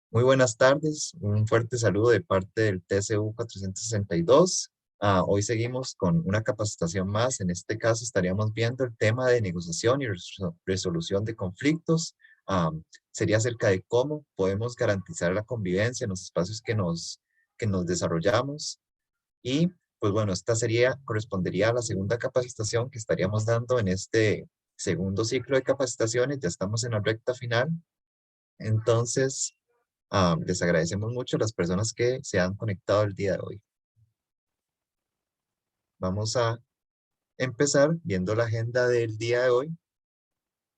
Muy buenas tardes, un fuerte saludo de parte del TCU 462. Hoy seguimos con una capacitación más. En este caso estaríamos viendo el tema de negociación y resolución de conflictos. Ah, Sería acerca de cómo podemos garantizar la convivencia en los espacios que nos desarrollamos. Y pues bueno, correspondería a la segunda capacitación que estaríamos dando en este segundo ciclo de capacitaciones. Ya estamos en la recta final. Entonces, les agradecemos mucho a las personas que se han conectado el día de hoy. Vamos a empezar viendo la agenda del día de hoy.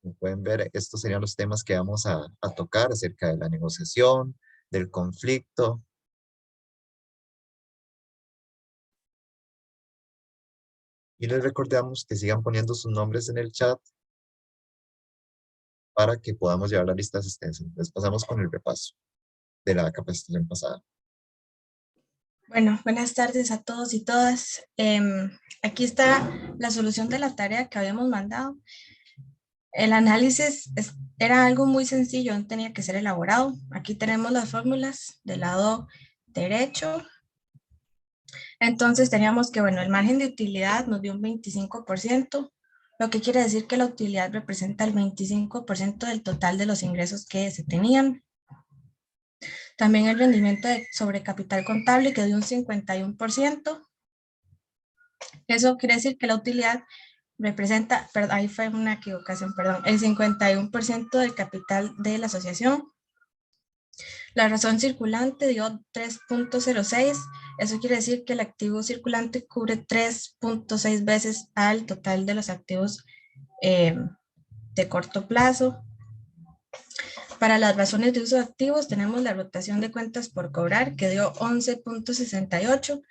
Como pueden ver, estos serían los temas que vamos a tocar acerca de la negociación, del conflicto. Y les recordamos que sigan poniendo sus nombres en el chat para que podamos llevar la lista de asistencia. Les pasamos con el repaso de la capacitación pasada. Bueno, buenas tardes a todos y todas. Aquí está la solución de la tarea que habíamos mandado. El análisis era algo muy sencillo, no tenía que ser elaborado. Aquí tenemos las fórmulas del lado derecho. Entonces teníamos que, bueno, el margen de utilidad nos dio un 25%, lo que quiere decir que la utilidad representa el 25% del total de los ingresos que se tenían. También el rendimiento sobre capital contable que dio un 51%. Eso quiere decir que la utilidad representa, perdón, ahí fue una equivocación, perdón, el 51% del capital de la asociación. La razón circulante dio 3.06. Eso quiere decir que el activo circulante cubre 3.6 veces al total de los activos de corto plazo. Para las razones de uso de activos tenemos la rotación de cuentas por cobrar que dio 11.68.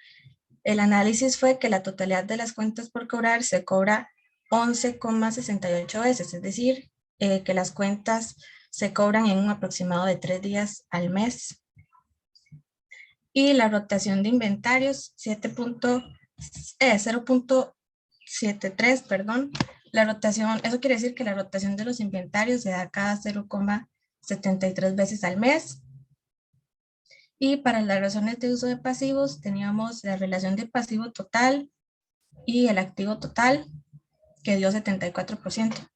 El análisis fue que la totalidad de las cuentas por cobrar se cobra 11,68 veces, es decir, que las cuentas se cobran en un aproximado de 3 días al mes. Y la rotación de inventarios, 0.73, perdón. La rotación, eso quiere decir que la rotación de los inventarios se da cada 0,73 veces al mes. Y para las razones de uso de pasivos teníamos la relación de pasivo total y el activo total que dio 74%.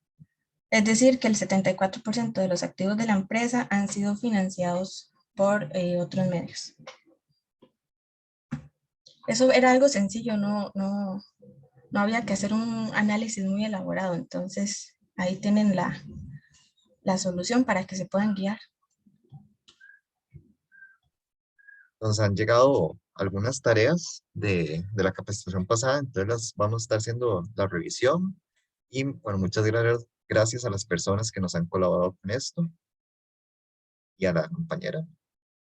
Es decir, que el 74% de los activos de la empresa han sido financiados por otros medios. Eso era algo sencillo, no había que hacer un análisis muy elaborado. Entonces, ahí tienen la solución para que se puedan guiar. Nos han llegado algunas tareas de la capacitación pasada, entonces las vamos a estar haciendo la revisión. Y bueno, muchas gracias a las personas que nos han colaborado con esto y a la compañera.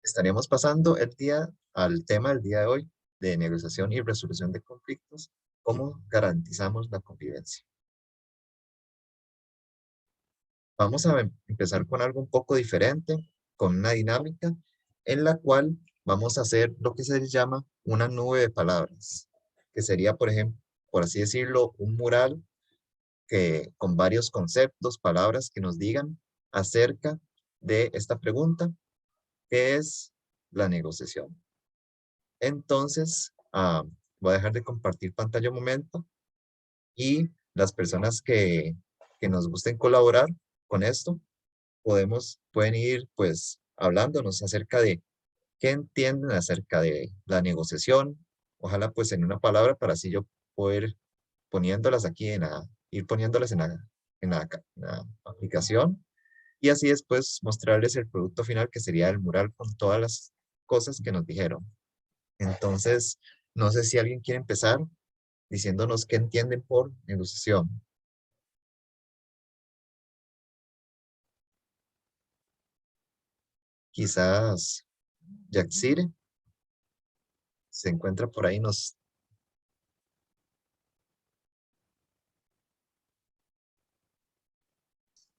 Estaríamos pasando al tema del día de hoy de negociación y resolución de conflictos, cómo garantizamos la convivencia. Vamos a empezar con algo un poco diferente, con una dinámica en la cual vamos a hacer lo que se llama una nube de palabras, que sería, por ejemplo, por así decirlo, un mural con varios conceptos, palabras que nos digan acerca de esta pregunta, ¿qué es la negociación? Entonces, voy a dejar de compartir pantalla un momento y las personas que nos gusten colaborar con esto, pueden ir pues hablándonos acerca de qué entienden acerca de la negociación, ojalá pues en una palabra para así yo poder poniéndolas aquí ir poniéndolas en la aplicación y así después mostrarles el producto final que sería el mural con todas las cosas que nos dijeron. Entonces, no sé si alguien quiere empezar diciéndonos qué entienden por negociación. Quizás Yaxire se encuentra por ahí,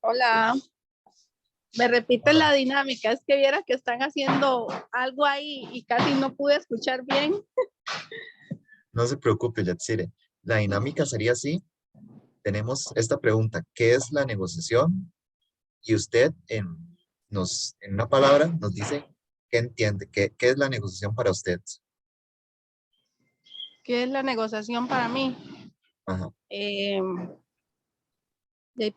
Hola, me repite la dinámica, es que viera que están haciendo algo ahí y casi no pude escuchar bien. No se preocupe, Yaxire. La dinámica sería así. Tenemos esta pregunta, ¿qué es la negociación? y usted en una palabra nos dice qué entiende, qué es la negociación para usted. ¿Qué es la negociación para mí? Ajá. Y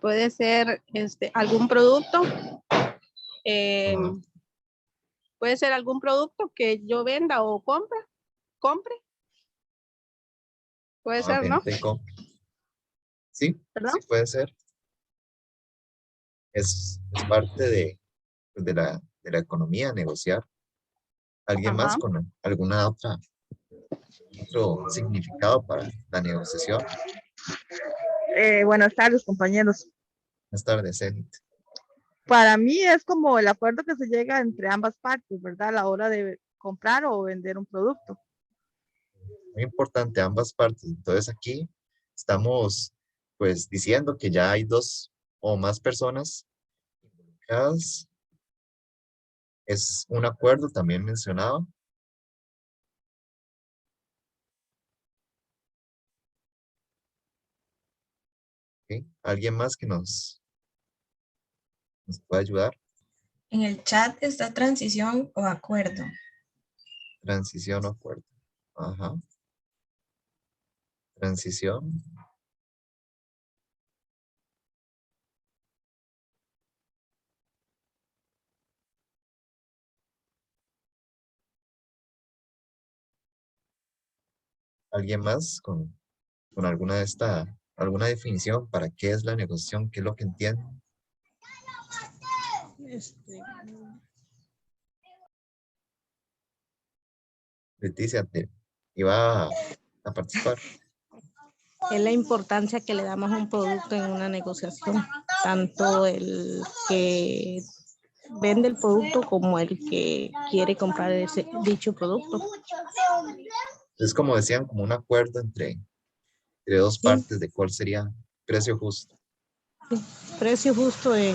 puede ser algún producto. Ajá. Puede ser algún producto que yo venda o compre. Puede ser, ¿no? Venta y compra. Sí, ¿Perdón? sí puede ser. Es parte de la economía, negociar. ¿Alguien más Ajá. con alguna otro significado para la negociación? Buenas tardes, compañeros. Buenas tardes, Zenit. Para mí es como el acuerdo que se llega entre ambas partes, ¿verdad? A la hora de comprar o vender un producto. Muy importante, ambas partes. Entonces aquí estamos pues diciendo que ya hay dos o más personas involucradas. Es un acuerdo también mencionado. ¿Ok? ¿Alguien más que nos pueda ayudar? En el chat está transición o acuerdo. Transición o acuerdo. Ajá. Transición. ¿Alguien más con alguna definición para qué es la negociación? ¿Qué es lo que entienden? Este, Leticia, iba a participar. Es la importancia que le damos a un producto en una negociación, tanto el que vende el producto como el que quiere comprar dicho producto. Es como decían, como un acuerdo entre dos Sí, partes de cuál sería precio justo. Precio justo y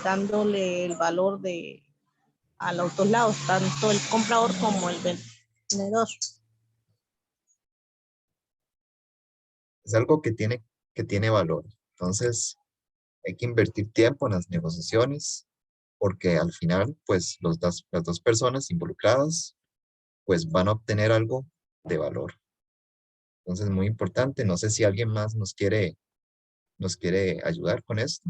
dándole el valor a los dos lados, tanto el comprador como el vendedor. Es algo que tiene valor. Entonces, hay que invertir tiempo en las negociaciones porque al final, pues, las dos personas involucradas, pues, van a obtener algo de valor. Entonces, muy importante. No sé si alguien más nos quiere ayudar con esto.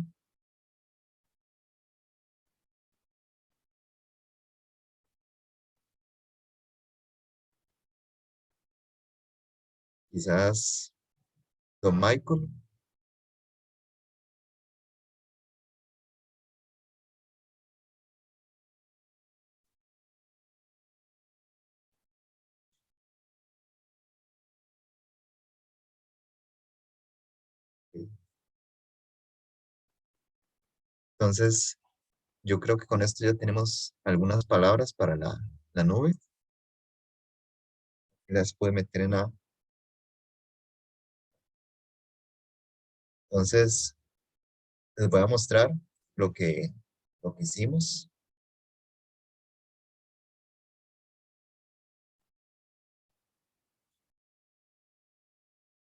Quizás don Michael. Entonces, yo creo que con esto ya tenemos algunas palabras para la nube. Las puede meter en A. Entonces, les voy a mostrar lo que hicimos.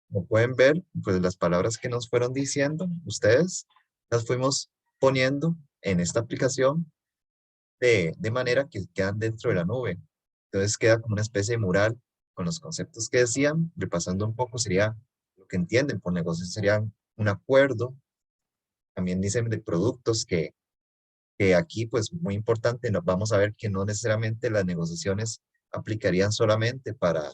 Como pueden ver, pues las palabras que nos fueron diciendo ustedes, las fuimos poniendo en esta aplicación de manera que quedan dentro de la nube. Entonces queda como una especie de mural con los conceptos que decían, repasando un poco sería lo que entienden por negocio, sería un acuerdo. También dicen de productos que aquí, pues muy importante, nos vamos a ver que no necesariamente las negociaciones aplicarían solamente para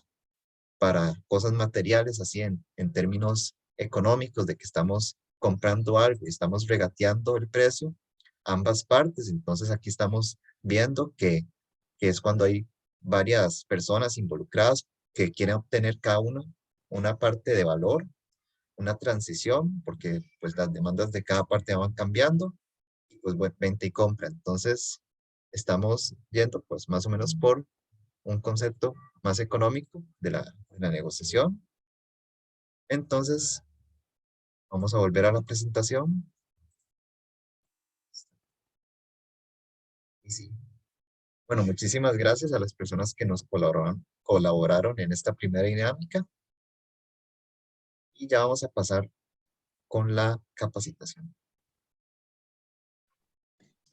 cosas materiales, así en términos económicos, de que estamos comprando algo y estamos regateando el precio, ambas partes. Entonces aquí estamos viendo que es cuando hay varias personas involucradas que quieren obtener cada uno una parte de valor, una transición, porque pues las demandas de cada parte van cambiando, y pues venta y compra. Entonces estamos yendo pues más o menos por un concepto más económico de la negociación. Entonces, vamos a volver a la presentación. Y sí. Bueno, muchísimas gracias a las personas que nos colaboraron en esta primera dinámica. Y ya vamos a pasar con la capacitación.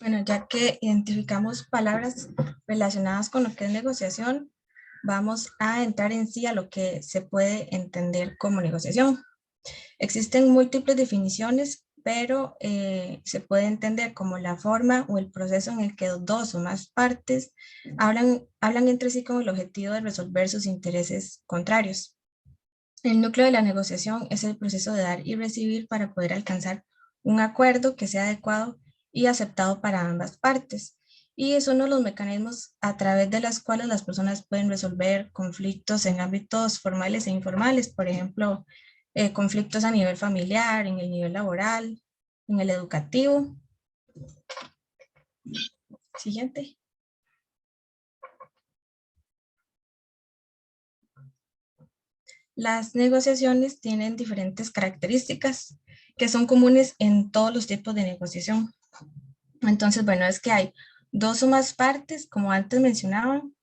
Bueno, ya que identificamos palabras relacionadas con lo que es negociación, vamos a entrar en sí a lo que se puede entender como negociación. Existen múltiples definiciones, pero se puede entender como la forma o el proceso en el que dos o más partes hablan entre sí con el objetivo de resolver sus intereses contrarios. El núcleo de la negociación es el proceso de dar y recibir para poder alcanzar un acuerdo que sea adecuado y aceptado para ambas partes. Y es uno de los mecanismos a través de los cuales las personas pueden resolver conflictos en ámbitos formales e informales, por ejemplo, conflictos a nivel familiar, en el nivel laboral, en el educativo. Siguiente. Las negociaciones tienen diferentes características que son comunes en todos los tipos de negociación. Entonces, bueno, es que hay dos o más partes, como antes mencionaban,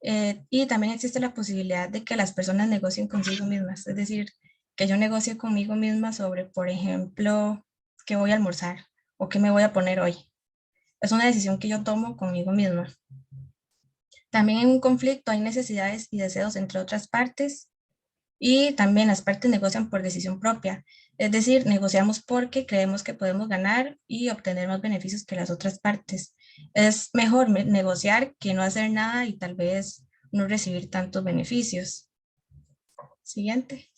y también existe la posibilidad de que las personas negocien consigo mismas, es decir, que yo negocie conmigo misma sobre, por ejemplo, qué voy a almorzar o qué me voy a poner hoy. Es una decisión que yo tomo conmigo misma. También en un conflicto hay necesidades y deseos entre otras partes y también las partes negocian por decisión propia. Es decir, negociamos porque creemos que podemos ganar y obtener más beneficios que las otras partes. Es mejor negociar que no hacer nada y tal vez no recibir tantos beneficios. Siguiente.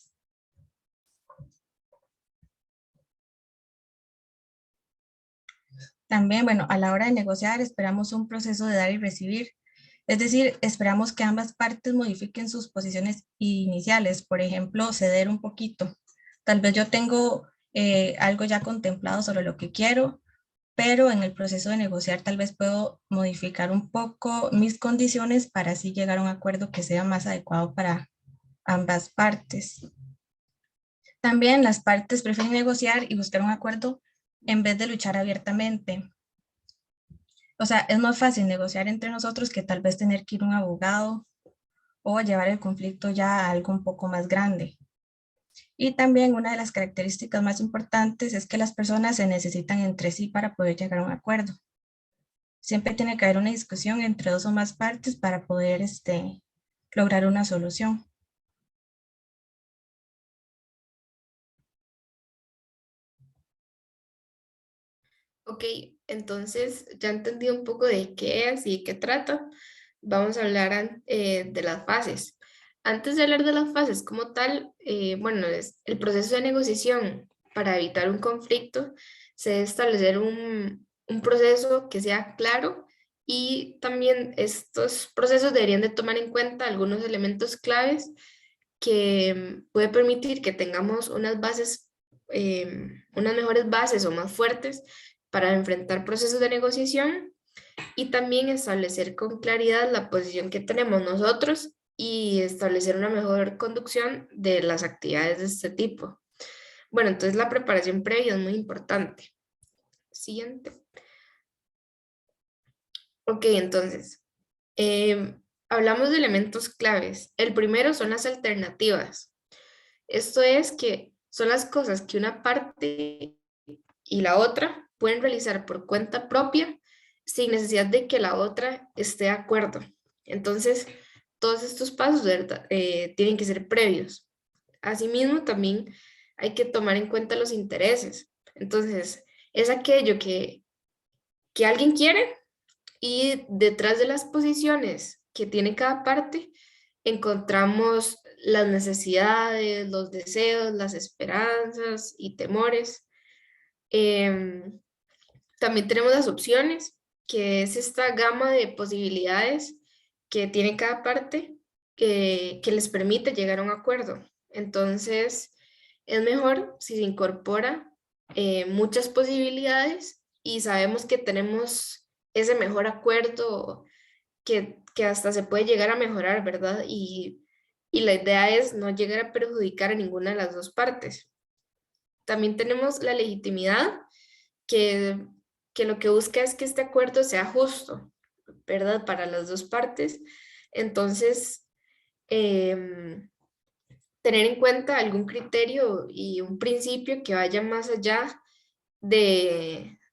También, bueno, a la hora de negociar esperamos un proceso de dar y recibir. Es decir, esperamos que ambas partes modifiquen sus posiciones iniciales, por ejemplo, ceder un poquito. Tal vez yo tengo algo ya contemplado sobre lo que quiero, pero en el proceso de negociar tal vez puedo modificar un poco mis condiciones para así llegar a un acuerdo que sea más adecuado para ambas partes. También las partes prefieren negociar y buscar un acuerdo en vez de luchar abiertamente. O sea, es más fácil negociar entre nosotros que tal vez tener que ir a un abogado o llevar el conflicto ya a algo un poco más grande. Y también una de las características más importantes es que las personas se necesitan entre sí para poder llegar a un acuerdo. Siempre tiene que haber una discusión entre dos o más partes para poder lograr una solución. Ok, entonces ya entendí un poco de qué es y de qué trata. Vamos a hablar de las fases. Antes de hablar de las fases como tal, bueno, es el proceso de negociación para evitar un conflicto, se debe establecer un proceso que sea claro y también estos procesos deberían de tomar en cuenta algunos elementos claves que puede permitir que tengamos unas bases, unas mejores bases o más fuertes para enfrentar procesos de negociación y también establecer con claridad la posición que tenemos nosotros y establecer una mejor conducción de las actividades de este tipo. Bueno, entonces la preparación previa es muy importante. Siguiente. Ok, entonces, hablamos de elementos claves. El primero son las alternativas. Esto es que son las cosas que una parte y la otra pueden realizar por cuenta propia sin necesidad de que la otra esté de acuerdo. Entonces, todos estos pasos, ¿verdad? Tienen que ser previos. Asimismo, también hay que tomar en cuenta los intereses. Entonces, es aquello que alguien quiere y detrás de las posiciones que tiene cada parte, encontramos las necesidades, los deseos, las esperanzas y temores. Em, También tenemos las opciones, que es esta gama de posibilidades que tiene cada parte que les permite llegar a un acuerdo. Entonces, es mejor si se incorpora muchas posibilidades y sabemos que tenemos ese mejor acuerdo que hasta se puede llegar a mejorar, ¿verdad? Y la idea es no llegar a perjudicar a ninguna de las dos partes. También tenemos la legitimidad, que, que lo que busca es que este acuerdo sea justo, ¿verdad? Para las dos partes. Entonces, tener en cuenta algún criterio y un principio que vaya más allá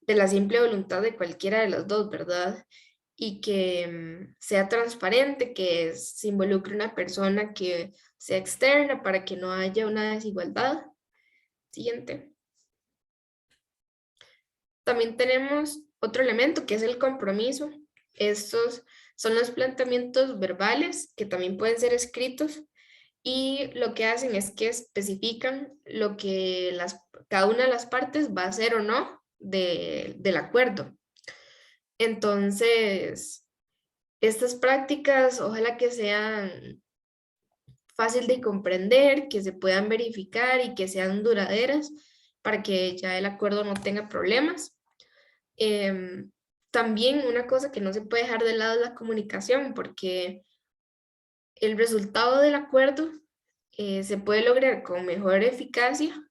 de la simple voluntad de cualquiera de las dos, ¿verdad? Y que sea transparente, que se involucre una persona que sea externa para que no haya una desigualdad. Siguiente. También tenemos otro elemento que es el compromiso. Estos son los planteamientos verbales que también pueden ser escritos y lo que hacen es que especifican lo que cada una de las partes va a hacer o no del acuerdo. Entonces, estas prácticas ojalá que sean fácil de comprender, que se puedan verificar y que sean duraderas para que ya el acuerdo no tenga problemas. También una cosa que no se puede dejar de lado es la comunicación, porque el resultado del acuerdo se puede lograr con mejor eficacia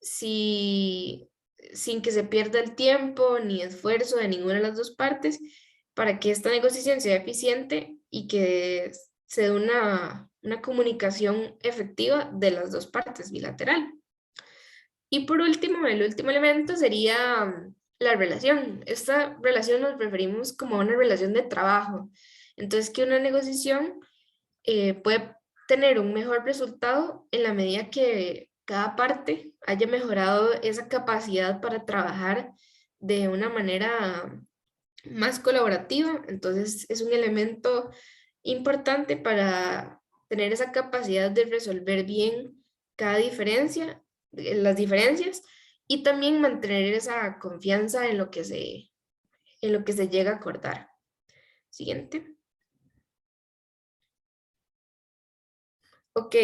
sin que se pierda el tiempo ni esfuerzo de ninguna de las dos partes para que esta negociación sea eficiente y que se dé una comunicación efectiva de las dos partes bilateral. Y por último, el último elemento sería la relación. Esta relación nos referimos como a una relación de trabajo. Entonces, que una negociación puede tener un mejor resultado en la medida que cada parte haya mejorado esa capacidad para trabajar de una manera más colaborativa. Entonces, es un elemento importante para tener esa capacidad de resolver bien cada diferencia, las diferencias, y también mantener esa confianza en lo que se llega a acordar. Siguiente. Ok,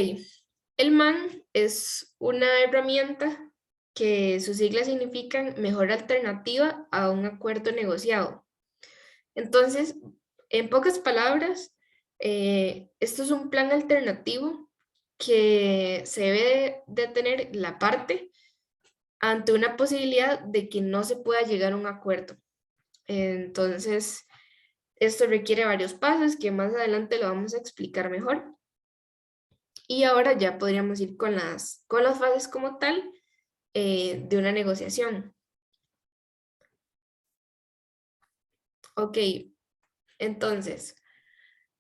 el MAN es una herramienta que sus siglas significan mejor alternativa a un acuerdo negociado. Entonces, en pocas palabras, esto es un plan alternativo que se debe de tener la parte ante una posibilidad de que no se pueda llegar a un acuerdo. Entonces, esto requiere varios pasos que más adelante lo vamos a explicar mejor. Y ahora ya podríamos ir con las fases como tal de una negociación. Ok, entonces,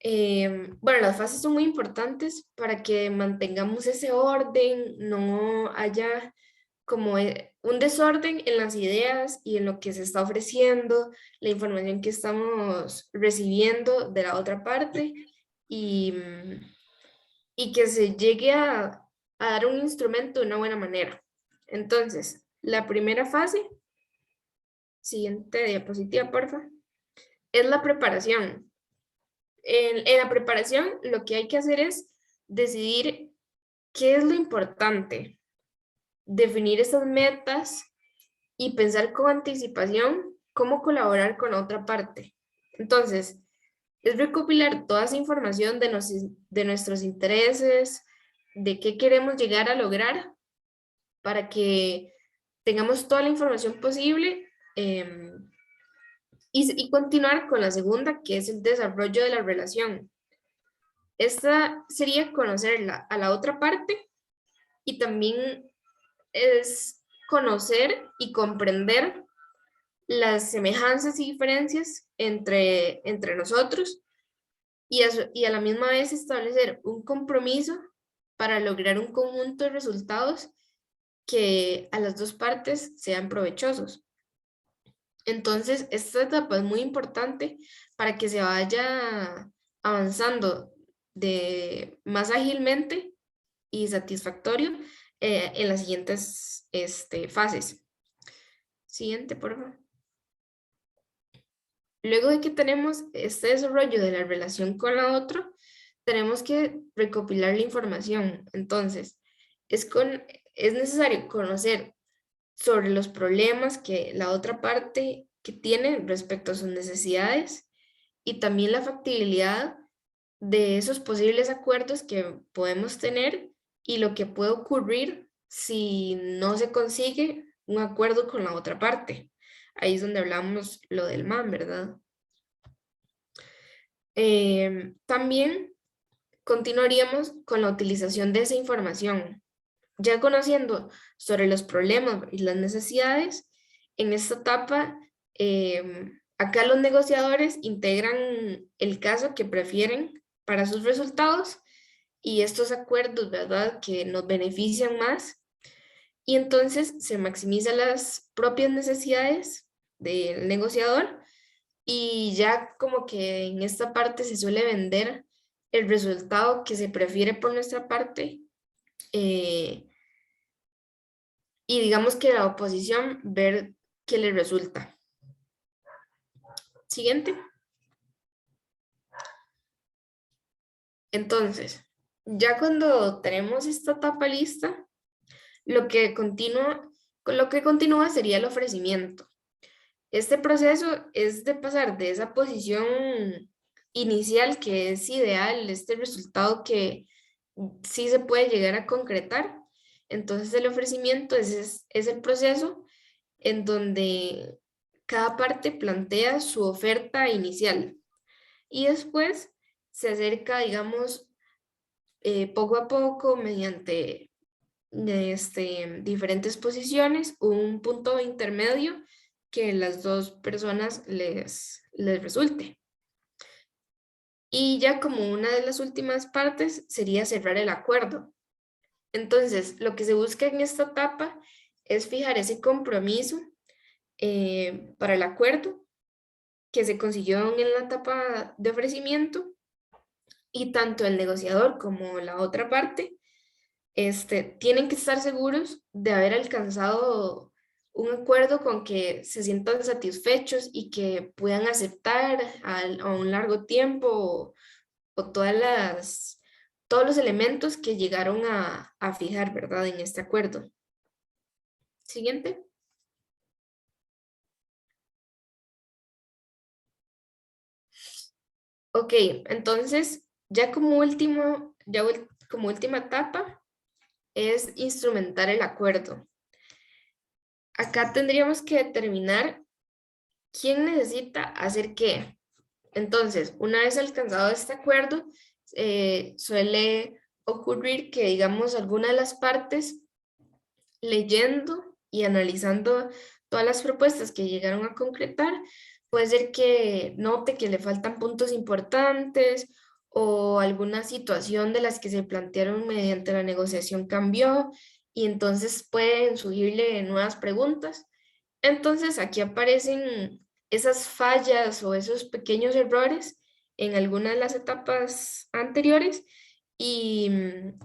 bueno, las fases son muy importantes para que mantengamos ese orden, no haya como un desorden en las ideas y en lo que se está ofreciendo, la información que estamos recibiendo de la otra parte y que se llegue a dar un instrumento de una buena manera. Entonces, la primera fase, siguiente diapositiva, por favor, es la preparación. En la preparación, lo que hay que hacer es decidir qué es lo importante, definir esas metas y pensar con anticipación cómo colaborar con otra parte. Entonces, es recopilar toda esa información de nuestros intereses, de qué queremos llegar a lograr, para que tengamos toda la información posible y continuar con la segunda, que es el desarrollo de la relación. Esta sería conocerla a la otra parte y también es conocer y comprender las semejanzas y diferencias entre nosotros y a la misma vez establecer un compromiso para lograr un conjunto de resultados que a las dos partes sean provechosos. Entonces, esta etapa es muy importante para que se vaya avanzando más ágilmente y satisfactorio en las siguientes fases. Siguiente, por favor. Luego de que tenemos este desarrollo de la relación con la otra, tenemos que recopilar la información. Entonces, es necesario conocer sobre los problemas que la otra parte que tiene respecto a sus necesidades y también la factibilidad de esos posibles acuerdos que podemos tener y lo que puede ocurrir si no se consigue un acuerdo con la otra parte. Ahí es donde hablamos lo del MAN, ¿verdad? También continuaríamos con la utilización de esa información. Ya conociendo sobre los problemas y las necesidades, en esta etapa, acá los negociadores integran el caso que prefieren para sus resultados y estos acuerdos, ¿verdad?, que nos benefician más. Y entonces se maximizan las propias necesidades del negociador y ya como que en esta parte se suele vender el resultado que se prefiere por nuestra parte, y digamos que la oposición ver qué le resulta. Siguiente. Entonces, ya cuando tenemos esta etapa lista, lo que continúa sería el ofrecimiento. Este proceso es de pasar de esa posición inicial que es ideal, este resultado que sí se puede llegar a concretar. Entonces el ofrecimiento es el proceso en donde cada parte plantea su oferta inicial y después se acerca, digamos, poco a poco mediante diferentes posiciones, un punto intermedio que las dos personas les resulte. Y ya como una de las últimas partes sería cerrar el acuerdo. Entonces, lo que se busca en esta etapa es fijar ese compromiso para el acuerdo que se consiguió en la etapa de ofrecimiento y tanto el negociador como la otra parte tienen que estar seguros de haber alcanzado un acuerdo con que se sientan satisfechos y que puedan aceptar a un largo tiempo o todos los elementos que llegaron a fijar, ¿verdad? En este acuerdo. Siguiente. Ok, entonces ya como como última etapa es instrumentar el acuerdo. Acá tendríamos que determinar quién necesita hacer qué. Entonces, una vez alcanzado este acuerdo, suele ocurrir que, digamos, alguna de las partes, leyendo y analizando todas las propuestas que llegaron a concretar, puede ser que note que le faltan puntos importantes o alguna situación de las que se plantearon mediante la negociación cambió y entonces pueden surgirle nuevas preguntas. Entonces aquí aparecen esas fallas o esos pequeños errores en alguna de las etapas anteriores y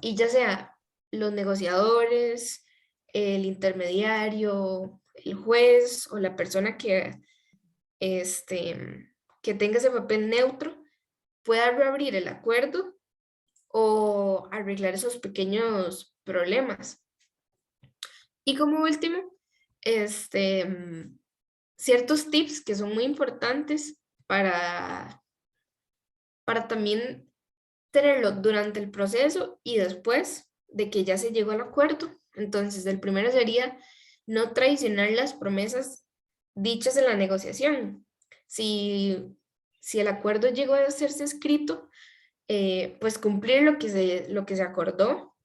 ya sea los negociadores, el intermediario, el juez o la persona que tenga ese papel neutro pueda reabrir el acuerdo o arreglar esos pequeños problemas. Y como último, ciertos tips que son muy importantes para también tenerlo durante el proceso y después de que ya se llegó al acuerdo. Entonces, el primero sería no traicionar las promesas dichas en la negociación. Si el acuerdo llegó a hacerse escrito, pues cumplir lo que se acordó.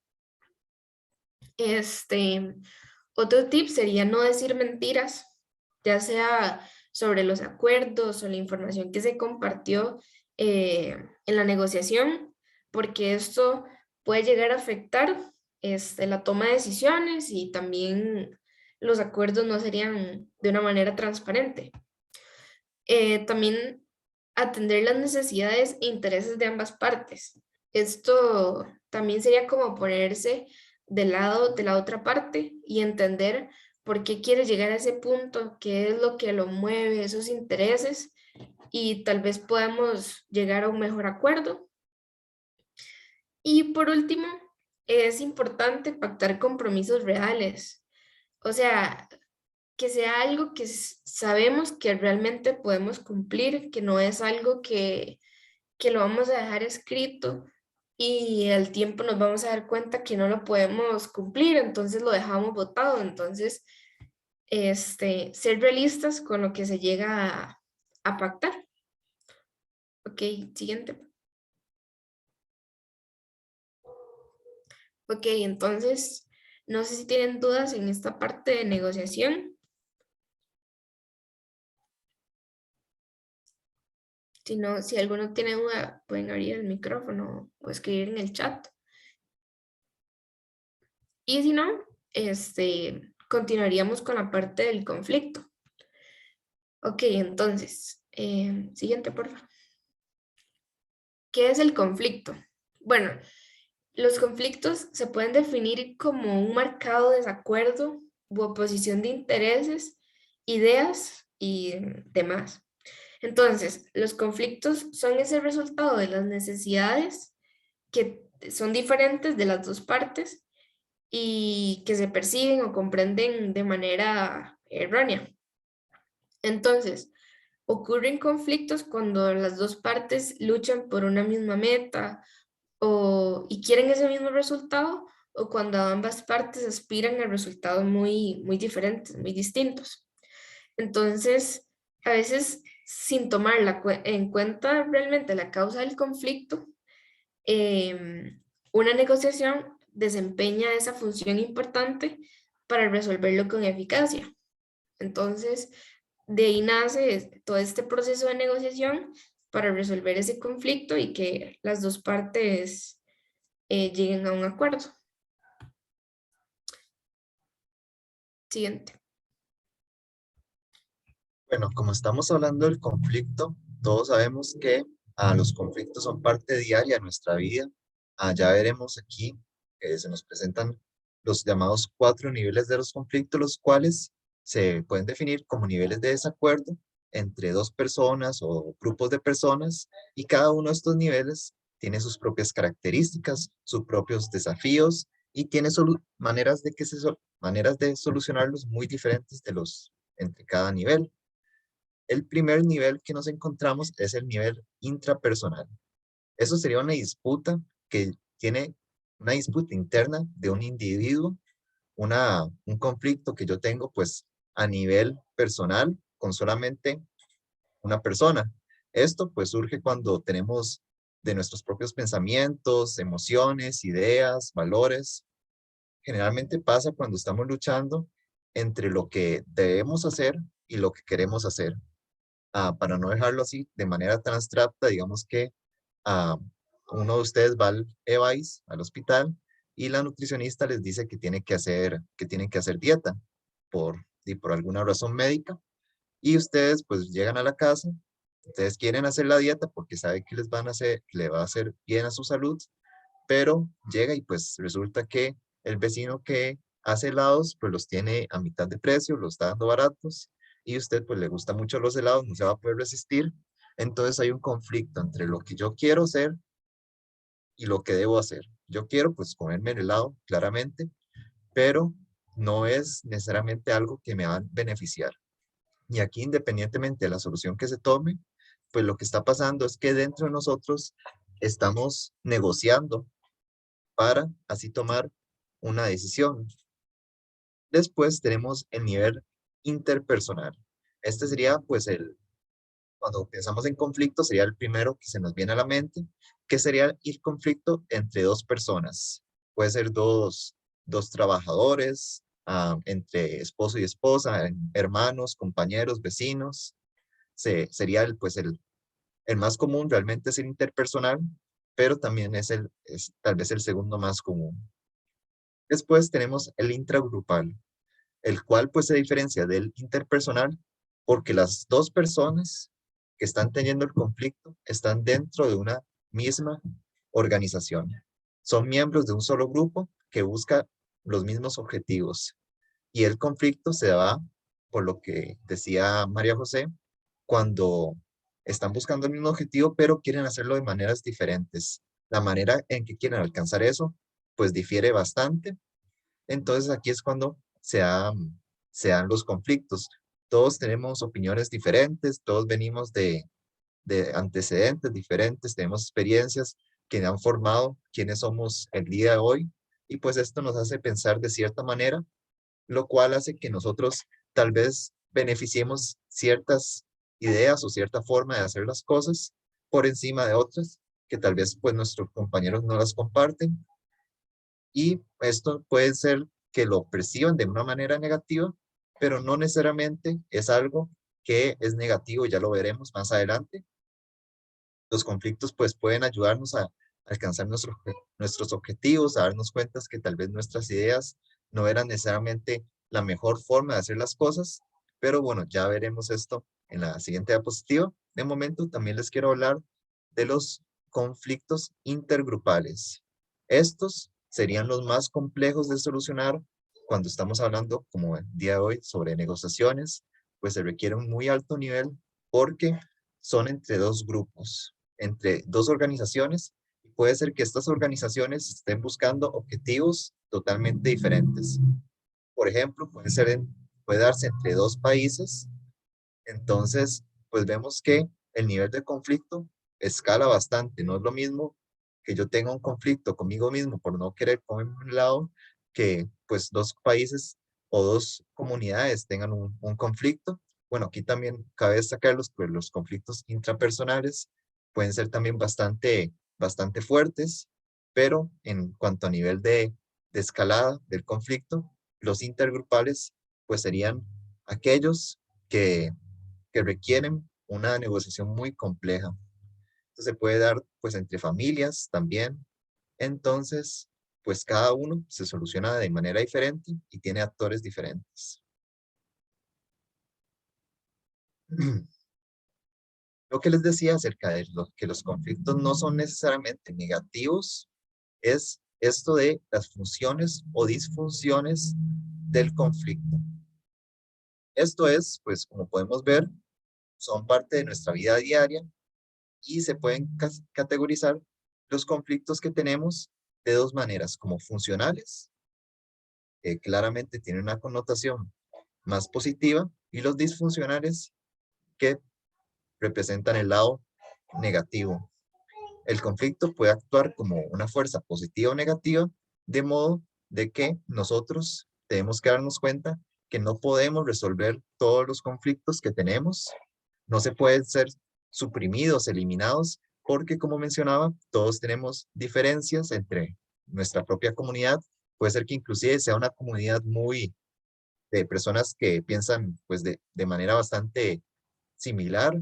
Otro tip sería no decir mentiras, ya sea sobre los acuerdos o la información que se compartió en la negociación, porque esto puede llegar a afectar la toma de decisiones y también los acuerdos no serían de una manera transparente. También atender las necesidades e intereses de ambas partes. Esto también sería como ponerse del lado de la otra parte y entender por qué quiere llegar a ese punto, qué es lo que lo mueve, esos intereses, y tal vez podamos llegar a un mejor acuerdo. Y por último, es importante pactar compromisos reales. O sea, que sea algo que sabemos que realmente podemos cumplir, que no es algo que lo vamos a dejar escrito y al tiempo nos vamos a dar cuenta que no lo podemos cumplir, entonces lo dejamos botado. Entonces, ser realistas con lo que se llega a pactar. Ok, siguiente. Ok, entonces, no sé si tienen dudas en esta parte de negociación. Si no, si alguno tiene duda, pueden abrir el micrófono o escribir en el chat. Y si no, continuaríamos con la parte del conflicto. Ok, entonces, siguiente, por favor. ¿Qué es el conflicto? Bueno, los conflictos se pueden definir como un marcado desacuerdo u oposición de intereses, ideas y demás. Entonces, los conflictos son ese resultado de las necesidades que son diferentes de las dos partes y que se perciben o comprenden de manera errónea. Entonces, ocurren conflictos cuando las dos partes luchan por una misma meta y quieren ese mismo resultado, o cuando ambas partes aspiran a resultados muy diferentes, muy distintos. Entonces, a veces sin tomar en cuenta realmente la causa del conflicto, una negociación desempeña esa función importante para resolverlo con eficacia. Entonces, de ahí nace todo este proceso de negociación para resolver ese conflicto y que las dos partes lleguen a un acuerdo. Siguiente. Bueno, como estamos hablando del conflicto, todos sabemos que los conflictos son parte diaria de nuestra vida. Ya veremos aquí que se nos presentan los llamados 4 niveles de los conflictos, los cuales se pueden definir como niveles de desacuerdo entre dos personas o grupos de personas, y cada uno de estos niveles tiene sus propias características, sus propios desafíos y tiene maneras de solucionarlos muy diferentes entre cada nivel. El primer nivel que nos encontramos es el nivel intrapersonal. Eso sería una disputa que tiene una disputa interna de un individuo, un conflicto que yo tengo pues a nivel personal con solamente una persona. Esto pues surge cuando tenemos de nuestros propios pensamientos, emociones, ideas, valores. Generalmente pasa cuando estamos luchando entre lo que debemos hacer y lo que queremos hacer. Para no dejarlo así de manera tan abstracta, digamos que ah, uno de ustedes va al EVAIS, al hospital, y la nutricionista les dice que tienen que hacer dieta por alguna razón médica, y ustedes pues llegan a la casa, ustedes quieren hacer la dieta porque saben que le va a hacer bien a su salud, pero llega y pues resulta que el vecino que hace helados pues los tiene a mitad de precio, los está dando baratos, y usted pues le gusta mucho los helados, no se va a poder resistir. Entonces hay un conflicto entre lo que yo quiero hacer y lo que debo hacer. Yo quiero pues comerme el helado, claramente, pero no es necesariamente algo que me va a beneficiar. Y aquí, independientemente de la solución que se tome, pues lo que está pasando es que dentro de nosotros estamos negociando para así tomar una decisión. Después tenemos el nivel interpersonal. Este sería pues cuando pensamos en conflicto, sería el primero que se nos viene a la mente, que sería el conflicto entre dos personas. Puede ser dos trabajadores, entre esposo y esposa, hermanos, compañeros, vecinos. Sería el más común, realmente es el interpersonal, pero también es tal vez el segundo más común. Después tenemos el intragrupal, el cual pues se diferencia del interpersonal porque las dos personas que están teniendo el conflicto están dentro de una misma organización. Son miembros de un solo grupo que busca los mismos objetivos. Y el conflicto se da, por lo que decía María José, cuando están buscando el mismo objetivo, pero quieren hacerlo de maneras diferentes. La manera en que quieren alcanzar eso, pues difiere bastante. Entonces aquí es cuando se dan los conflictos. Todos tenemos opiniones diferentes, todos venimos de antecedentes diferentes, tenemos experiencias que han formado quiénes somos el día de hoy, y pues esto nos hace pensar de cierta manera, lo cual hace que nosotros tal vez beneficiemos ciertas ideas o cierta forma de hacer las cosas por encima de otras que tal vez pues nuestros compañeros no las comparten, y esto puede ser que lo perciban de una manera negativa, pero no necesariamente es algo que es negativo, ya lo veremos más adelante. Los conflictos pues pueden ayudarnos a alcanzar nuestros objetivos, a darnos cuenta que tal vez nuestras ideas no eran necesariamente la mejor forma de hacer las cosas, pero bueno, ya veremos esto en la siguiente diapositiva. De momento también les quiero hablar de los conflictos intergrupales. Estos serían los más complejos de solucionar cuando estamos hablando, como el día de hoy, sobre negociaciones, pues se requiere un muy alto nivel porque son entre dos grupos, entre dos organizaciones. Puede ser que estas organizaciones estén buscando objetivos totalmente diferentes. Por ejemplo, puede darse entre dos países. Entonces, pues vemos que el nivel de conflicto escala bastante. No es lo mismo que yo tenga un conflicto conmigo mismo por no querer comer un helado, que pues dos países o dos comunidades tengan un conflicto. Bueno, aquí también cabe destacar los conflictos intrapersonales pueden ser también bastante fuertes, pero en cuanto a nivel de escalada del conflicto, los intergrupales pues serían aquellos que requieren una negociación muy compleja. Esto se puede dar pues entre familias también. Entonces, pues cada uno se soluciona de manera diferente y tiene actores diferentes. Lo que les decía acerca de que los conflictos no son necesariamente negativos es esto de las funciones o disfunciones del conflicto. Esto es, pues como podemos ver, son parte de nuestra vida diaria y se pueden categorizar los conflictos que tenemos de dos maneras, como funcionales, que claramente tienen una connotación más positiva, y los disfuncionales, que representan el lado negativo. El conflicto puede actuar como una fuerza positiva o negativa, de modo de que nosotros tenemos que darnos cuenta que no podemos resolver todos los conflictos que tenemos, no se pueden ser suprimidos, eliminados, porque como mencionaba, todos tenemos diferencias entre nuestra propia comunidad. Puede ser que inclusive sea una comunidad muy de personas que piensan pues de manera bastante similar,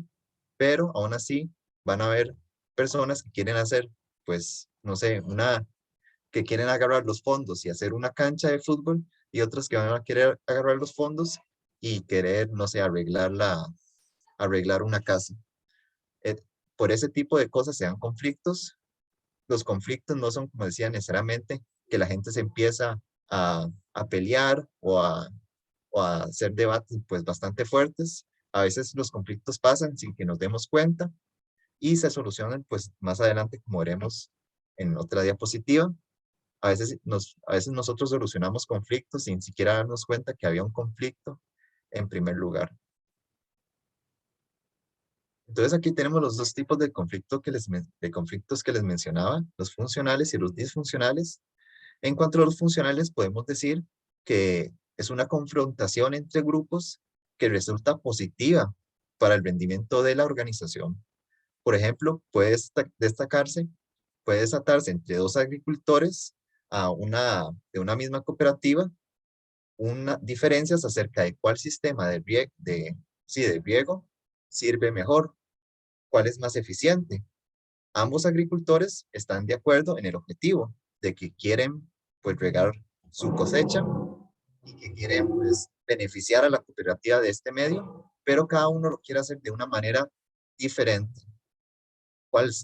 pero aún así van a haber personas que quieren hacer, pues, no sé, que quieren agarrar los fondos y hacer una cancha de fútbol, y otros que van a querer agarrar los fondos y querer, no sé, arreglar una casa. Eh, por ese tipo de cosas se dan conflictos. Los conflictos no son, como decía, necesariamente que la gente se empieza a pelear o a hacer debates pues bastante fuertes. A veces los conflictos pasan sin que nos demos cuenta y se solucionan pues más adelante, como veremos en otra diapositiva. A veces nosotros solucionamos conflictos sin siquiera darnos cuenta que había un conflicto en primer lugar. Entonces aquí tenemos los dos tipos de conflictos que les mencionaba, los funcionales y los disfuncionales. En cuanto a los funcionales, podemos decir que es una confrontación entre grupos que resulta positiva para el rendimiento de la organización. Por ejemplo, puede desatarse entre dos agricultores de una misma cooperativa, diferencias acerca de cuál sistema de riego sirve mejor, cuál es más eficiente. Ambos agricultores están de acuerdo en el objetivo de que quieren pues regar su cosecha y que quieren pues beneficiar a la cooperativa de este medio, pero cada uno lo quiere hacer de una manera diferente.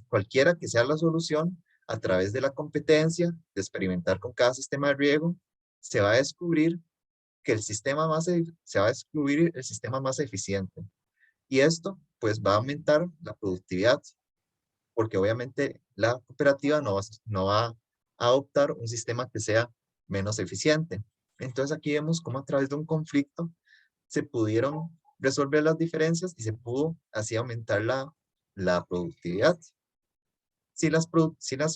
Cualquiera que sea la solución, a través de la competencia, de experimentar con cada sistema de riego, se va a descubrir se va a descubrir el sistema más eficiente. Y esto pues va a aumentar la productividad, porque obviamente la cooperativa no va a adoptar un sistema que sea menos eficiente. Entonces aquí vemos cómo a través de un conflicto se pudieron resolver las diferencias y se pudo así aumentar la productividad. Si las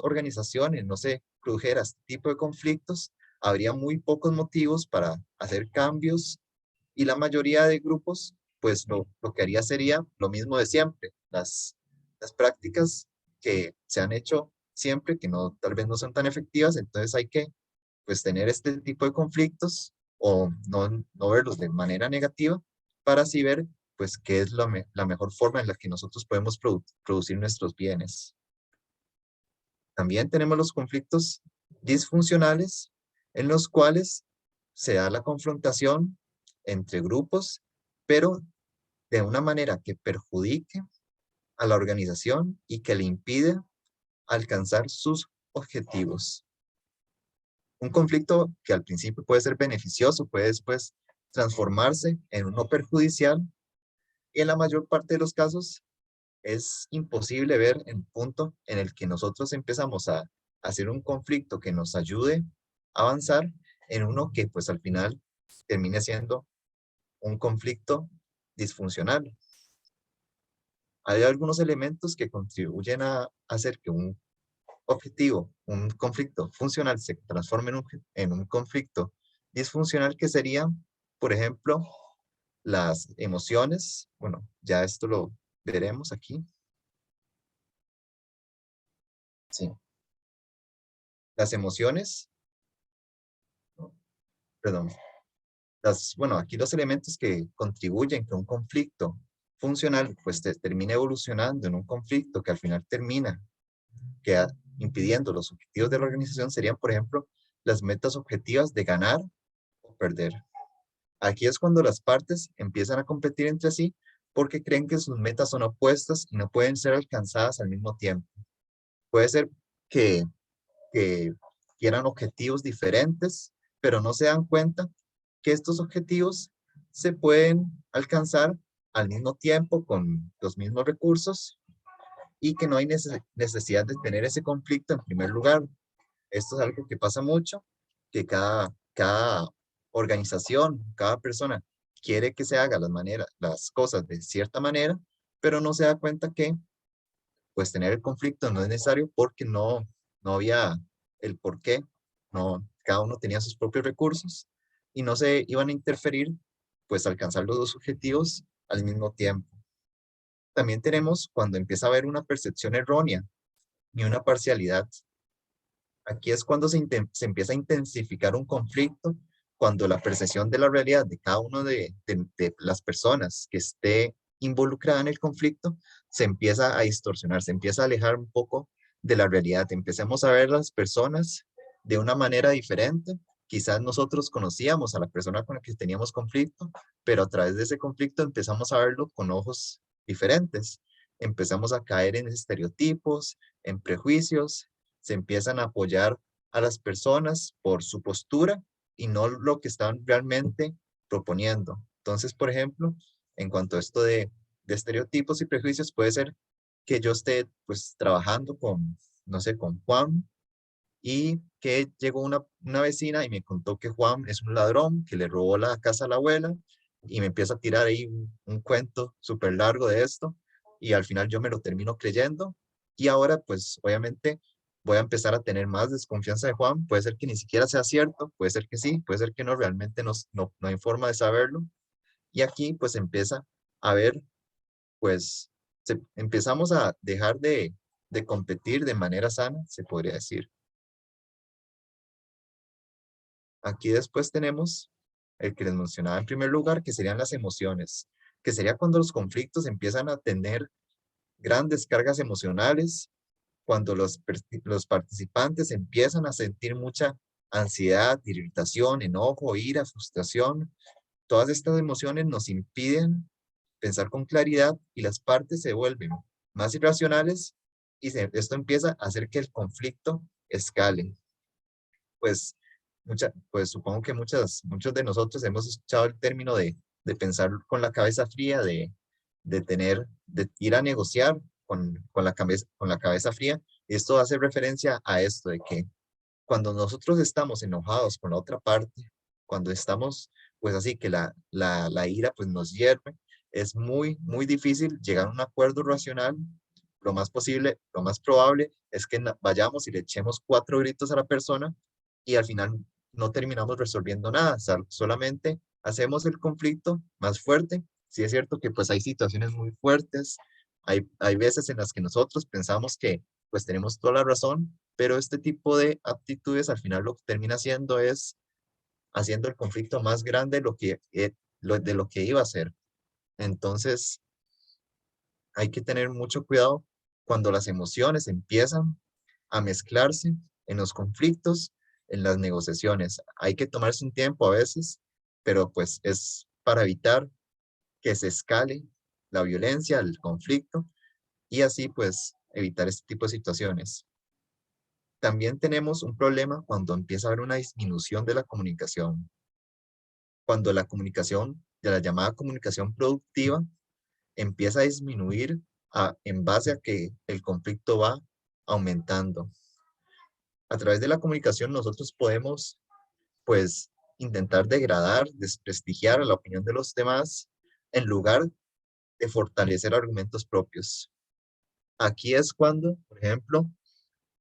organizaciones no se produjera este tipo de conflictos, habría muy pocos motivos para hacer cambios, y la mayoría de grupos, pues lo que haría sería lo mismo de siempre. Las prácticas que se han hecho siempre, que tal vez no son tan efectivas, entonces hay que pues tener este tipo de conflictos o no verlos de manera negativa, para así ver pues qué es la mejor forma en la que nosotros podemos producir nuestros bienes. También tenemos los conflictos disfuncionales en los cuales se da la confrontación entre grupos, pero de una manera que perjudique a la organización y que le impide alcanzar sus objetivos. Un conflicto que al principio puede ser beneficioso, puede después transformarse en uno perjudicial, y en la mayor parte de los casos es imposible ver el punto en el que nosotros empezamos a hacer un conflicto que nos ayude a avanzar en uno que pues al final termine siendo un conflicto disfuncional. Hay algunos elementos que contribuyen a hacer que un objetivo, un conflicto funcional se transforme en un conflicto disfuncional, que sería, por ejemplo, las emociones. Bueno, ya esto lo veremos aquí. Sí. Las emociones, perdón, bueno, aquí los elementos que contribuyen que un conflicto funcional pues termine evolucionando en un conflicto que al final termina impidiendo los objetivos de la organización serían, por ejemplo, las metas objetivas de ganar o perder. Aquí es cuando las partes empiezan a competir entre sí porque creen que sus metas son opuestas y no pueden ser alcanzadas al mismo tiempo. Puede ser que quieran objetivos diferentes, pero no se dan cuenta que estos objetivos se pueden alcanzar al mismo tiempo con los mismos recursos y que no hay necesidad de tener ese conflicto en primer lugar. Esto es algo que pasa mucho, que cada organización, cada persona quiere que se haga las cosas de cierta manera, pero no se da cuenta que pues tener el conflicto no es necesario porque no había el por qué, no, cada uno tenía sus propios recursos y no se iban a interferir, pues alcanzar los dos objetivos al mismo tiempo. También tenemos cuando empieza a haber una percepción errónea y una parcialidad. Aquí es cuando se empieza a intensificar un conflicto, cuando la percepción de la realidad de cada uno de las personas que esté involucrada en el conflicto se empieza a distorsionar, se empieza a alejar un poco de la realidad. Empecemos a ver las personas de una manera diferente. Quizás nosotros conocíamos a la persona con la que teníamos conflicto, pero a través de ese conflicto empezamos a verlo con ojos diferentes. Empezamos a caer en estereotipos, en prejuicios, se empiezan a apoyar a las personas por su postura y no lo que están realmente proponiendo. Entonces, por ejemplo, en cuanto a esto de estereotipos y prejuicios, puede ser que yo esté pues trabajando con, no sé, con Juan, y que llegó una vecina y me contó que Juan es un ladrón, que le robó la casa a la abuela, y me empieza a tirar ahí un cuento súper largo de esto, y al final yo me lo termino creyendo, y ahora pues obviamente voy a empezar a tener más desconfianza de Juan. Puede ser que ni siquiera sea cierto, puede ser que sí, puede ser que no, realmente no hay forma de saberlo, y aquí pues empieza a ver, pues empezamos a dejar de competir de manera sana, se podría decir. Aquí después tenemos el que les mencionaba en primer lugar, que serían las emociones, que sería cuando los conflictos empiezan a tener grandes cargas emocionales, cuando los participantes empiezan a sentir mucha ansiedad, irritación, enojo, ira, frustración. Todas estas emociones nos impiden pensar con claridad y las partes se vuelven más irracionales y esto empieza a hacer que el conflicto escale. Pues pues supongo que muchos de nosotros hemos escuchado el término de pensar con la cabeza fría, de ir a negociar con la cabeza fría. Esto hace referencia a esto, de que cuando nosotros estamos enojados con la otra parte, cuando estamos, pues así que la ira pues nos hierve, es muy difícil llegar a un acuerdo racional. Lo más probable es que vayamos y le echemos 4 gritos a la persona y al final no terminamos resolviendo nada, solamente hacemos el conflicto más fuerte. Sí es cierto que pues hay situaciones muy fuertes, hay veces en las que nosotros pensamos que pues tenemos toda la razón, pero este tipo de actitudes al final lo que termina haciendo es haciendo el conflicto más grande de lo que iba a ser. Entonces, hay que tener mucho cuidado cuando las emociones empiezan a mezclarse en los conflictos, en las negociaciones. Hay que tomarse un tiempo a veces, pero pues es para evitar que se escale la violencia, el conflicto, y así pues evitar este tipo de situaciones. También tenemos un problema cuando empieza a haber una disminución de la comunicación. Cuando la comunicación, de la llamada comunicación productiva, empieza a disminuir en base a que el conflicto va aumentando. A través de la comunicación nosotros podemos, pues, intentar degradar, desprestigiar la opinión de los demás en lugar de fortalecer argumentos propios. Aquí es cuando, por ejemplo,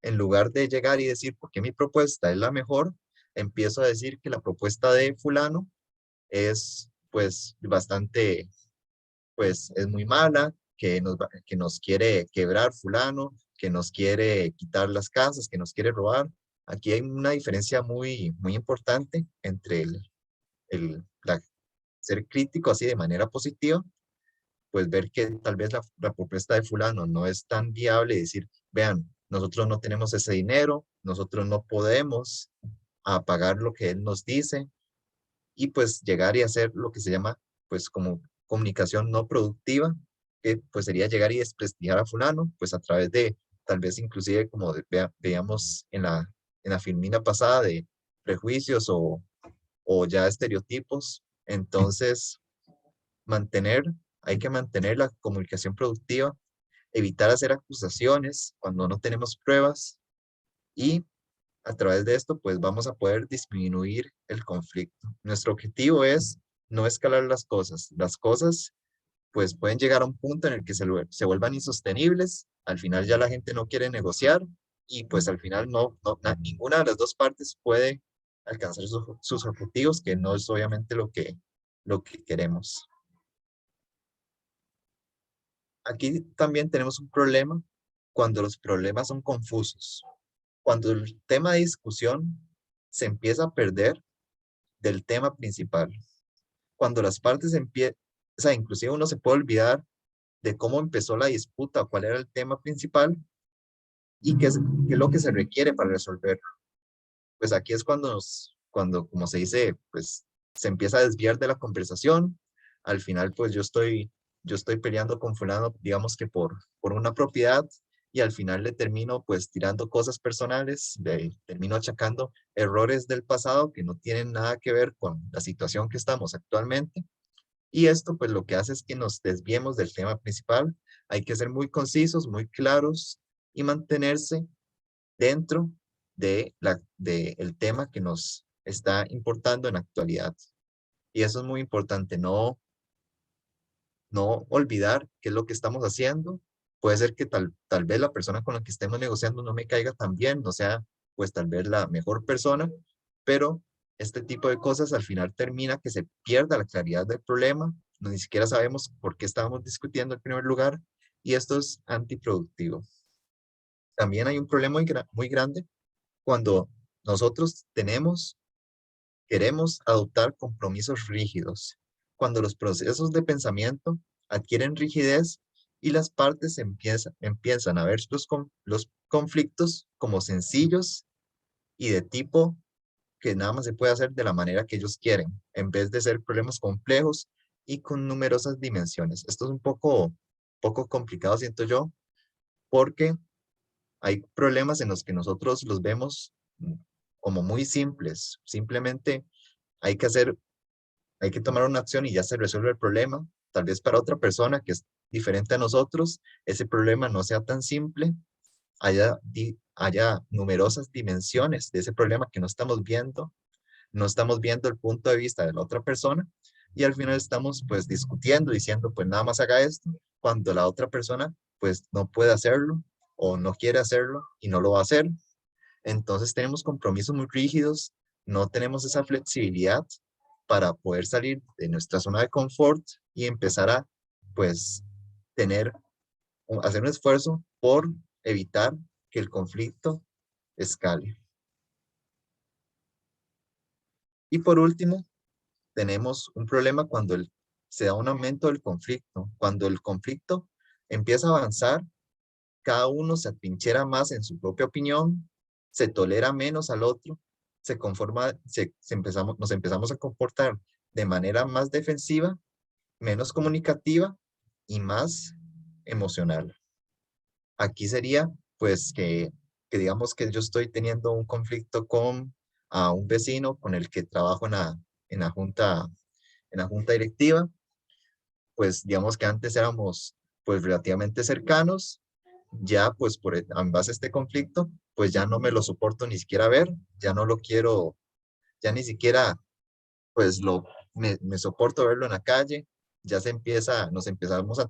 en lugar de llegar y decir por qué mi propuesta es la mejor, empiezo a decir que la propuesta de fulano es, pues, bastante, pues, es muy mala, que nos quiere quebrar fulano, que nos quiere quitar las casas, que nos quiere robar. Aquí hay una diferencia muy importante entre ser crítico así de manera positiva, pues ver que tal vez la propuesta de fulano no es tan viable y decir, vean, nosotros no tenemos ese dinero, nosotros no podemos pagar lo que él nos dice, y pues llegar y hacer lo que se llama pues como comunicación no productiva, que pues sería llegar y desprestigiar a fulano, pues a través de tal vez inclusive como veamos en la filmina pasada de prejuicios o ya estereotipos. Entonces, mantener, hay que mantener la comunicación productiva, evitar hacer acusaciones cuando no tenemos pruebas y a través de esto, pues vamos a poder disminuir el conflicto. Nuestro objetivo es no escalar las cosas. Las cosas, pues pueden llegar a un punto en el que se vuelvan insostenibles. Al final ya la gente no quiere negociar y pues al final ninguna de las dos partes puede alcanzar sus objetivos, que no es obviamente lo que queremos. Aquí también tenemos un problema cuando los problemas son confusos. Cuando el tema de discusión se empieza a perder del tema principal. Cuando las partes empiezan, o sea, inclusive uno se puede olvidar de cómo empezó la disputa o cuál era el tema principal y qué es lo que se requiere para resolverlo. Pues aquí es cuando, como se dice, pues se empieza a desviar de la conversación. Al final, pues yo estoy peleando con fulano, digamos que por una propiedad, y al final le termino pues tirando cosas personales, le termino achacando errores del pasado que no tienen nada que ver con la situación que estamos actualmente. Y esto pues lo que hace es que nos desviemos del tema principal. Hay que ser muy concisos, muy claros y mantenerse dentro de el tema que nos está importando en la actualidad. Y eso es muy importante, no olvidar qué es lo que estamos haciendo. Puede ser que tal vez la persona con la que estemos negociando no me caiga tan bien, no sea pues tal vez la mejor persona, pero este tipo de cosas al final termina que se pierda la claridad del problema, ni siquiera sabemos por qué estábamos discutiendo en primer lugar, y esto es antiproductivo. También hay un problema muy grande cuando nosotros queremos adoptar compromisos rígidos, cuando los procesos de pensamiento adquieren rigidez y las partes empiezan a ver los conflictos como sencillos y de tipo que nada más se puede hacer de la manera que ellos quieren, en vez de ser problemas complejos y con numerosas dimensiones. Esto es un poco complicado, siento yo, porque hay problemas en los que nosotros los vemos como muy simples. Simplemente hay que hay que tomar una acción y ya se resuelve el problema. Tal vez para otra persona que es diferente a nosotros, ese problema no sea tan simple, haya numerosas dimensiones de ese problema que no estamos viendo el punto de vista de la otra persona y al final estamos pues discutiendo, diciendo pues nada más haga esto, cuando la otra persona pues no puede hacerlo o no quiere hacerlo y no lo va a hacer. Entonces tenemos compromisos muy rígidos, no tenemos esa flexibilidad para poder salir de nuestra zona de confort y empezar a, pues, hacer un esfuerzo por evitar que el conflicto escale. Y por último, tenemos un problema cuando se da un aumento del conflicto. Cuando el conflicto empieza a avanzar, cada uno se atrinchera más en su propia opinión, se tolera menos al otro, nos empezamos a comportar de manera más defensiva, menos comunicativa y más emocional. Aquí sería, pues, que digamos que yo estoy teniendo un conflicto con un vecino con el que trabajo en la junta directiva. Pues digamos que antes éramos pues relativamente cercanos, ya pues en base a este conflicto, pues ya no me lo soporto ni siquiera ver, ya no lo quiero, ya ni siquiera pues me soporto verlo en la calle, ya nos empezamos a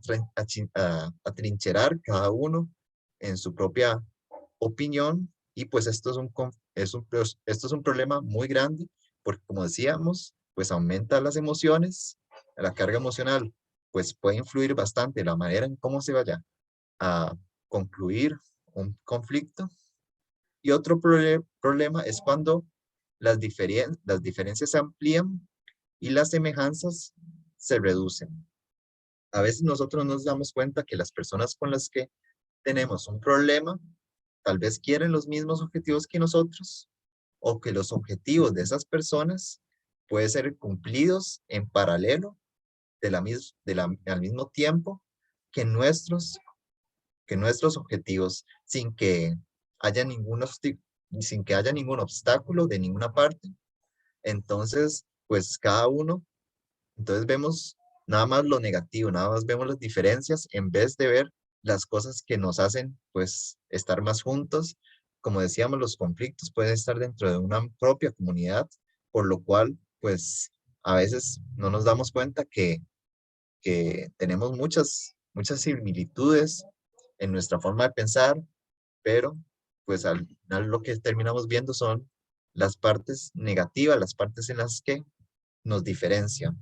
trincherar cada uno en su propia opinión, y pues esto esto es un problema muy grande, porque como decíamos, pues aumenta las emociones, la carga emocional, pues puede influir bastante la manera en cómo se vaya a concluir un conflicto. Y otro problema es cuando las diferencias se amplían y las semejanzas se reducen. A veces nosotros nos damos cuenta que las personas con las que tenemos un problema tal vez quieren los mismos objetivos que nosotros, o que los objetivos de esas personas pueden ser cumplidos en paralelo al mismo tiempo que nuestros objetivos, sin que haya ningún obstáculo de ninguna parte. Entonces, pues entonces vemos nada más lo negativo, nada más vemos las diferencias en vez de ver las cosas que nos hacen pues estar más juntos. Como decíamos, los conflictos pueden estar dentro de una propia comunidad, por lo cual pues a veces no nos damos cuenta que tenemos muchas similitudes en nuestra forma de pensar, pero pues al final lo que terminamos viendo son las partes negativas, las partes en las que nos diferencian.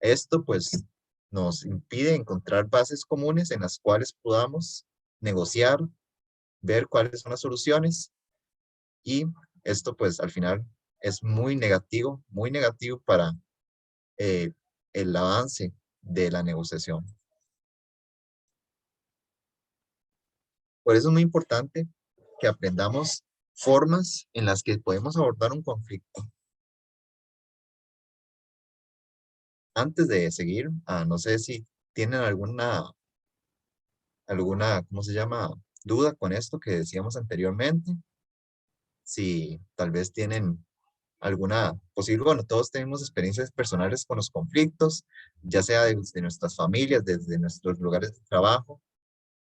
Esto pues nos impide encontrar bases comunes en las cuales podamos negociar, ver cuáles son las soluciones, y esto pues al final es muy negativo para eh, el avance de la negociación. Por eso es muy importante que aprendamos formas en las que podemos abordar un conflicto. Antes de seguir, no sé si tienen ¿cómo se llama? Duda con esto que decíamos anteriormente. Si tal vez tienen alguna posible, bueno, todos tenemos experiencias personales con los conflictos, ya sea desde nuestras familias, desde nuestros lugares de trabajo.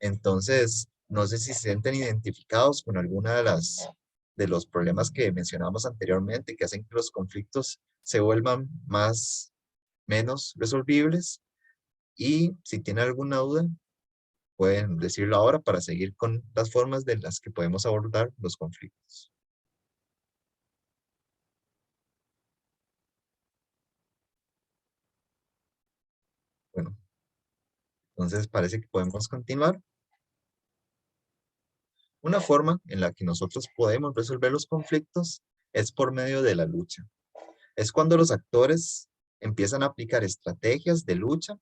Entonces, no sé si se sienten identificados con alguna de los problemas que mencionamos anteriormente, que hacen que los conflictos se vuelvan menos resolvibles. Y si tienen alguna duda, pueden decirlo ahora para seguir con las formas de las que podemos abordar los conflictos. Bueno, entonces parece que podemos continuar. Una forma en la que nosotros podemos resolver los conflictos es por medio de la lucha. Es cuando los actores empiezan a aplicar estrategias de lucha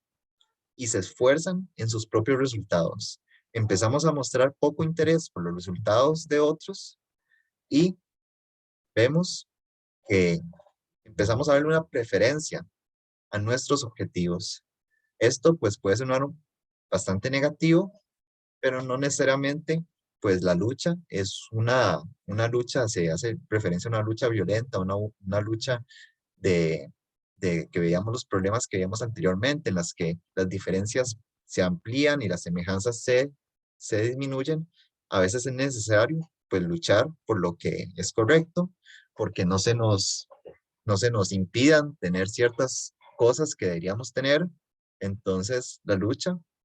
y se esfuerzan en sus propios resultados. Empezamos a mostrar poco interés por los resultados de otros y vemos que empezamos a ver una preferencia a nuestros objetivos. Esto pues puede sonar bastante negativo, pero no necesariamente pues la lucha es una lucha, se hace referencia a una lucha violenta, una lucha de que veíamos los problemas que veíamos anteriormente, en las que las diferencias se amplían y las semejanzas se disminuyen. A veces es necesario pues luchar por lo que es correcto, porque no se nos impidan tener ciertas cosas que deberíamos tener. Entonces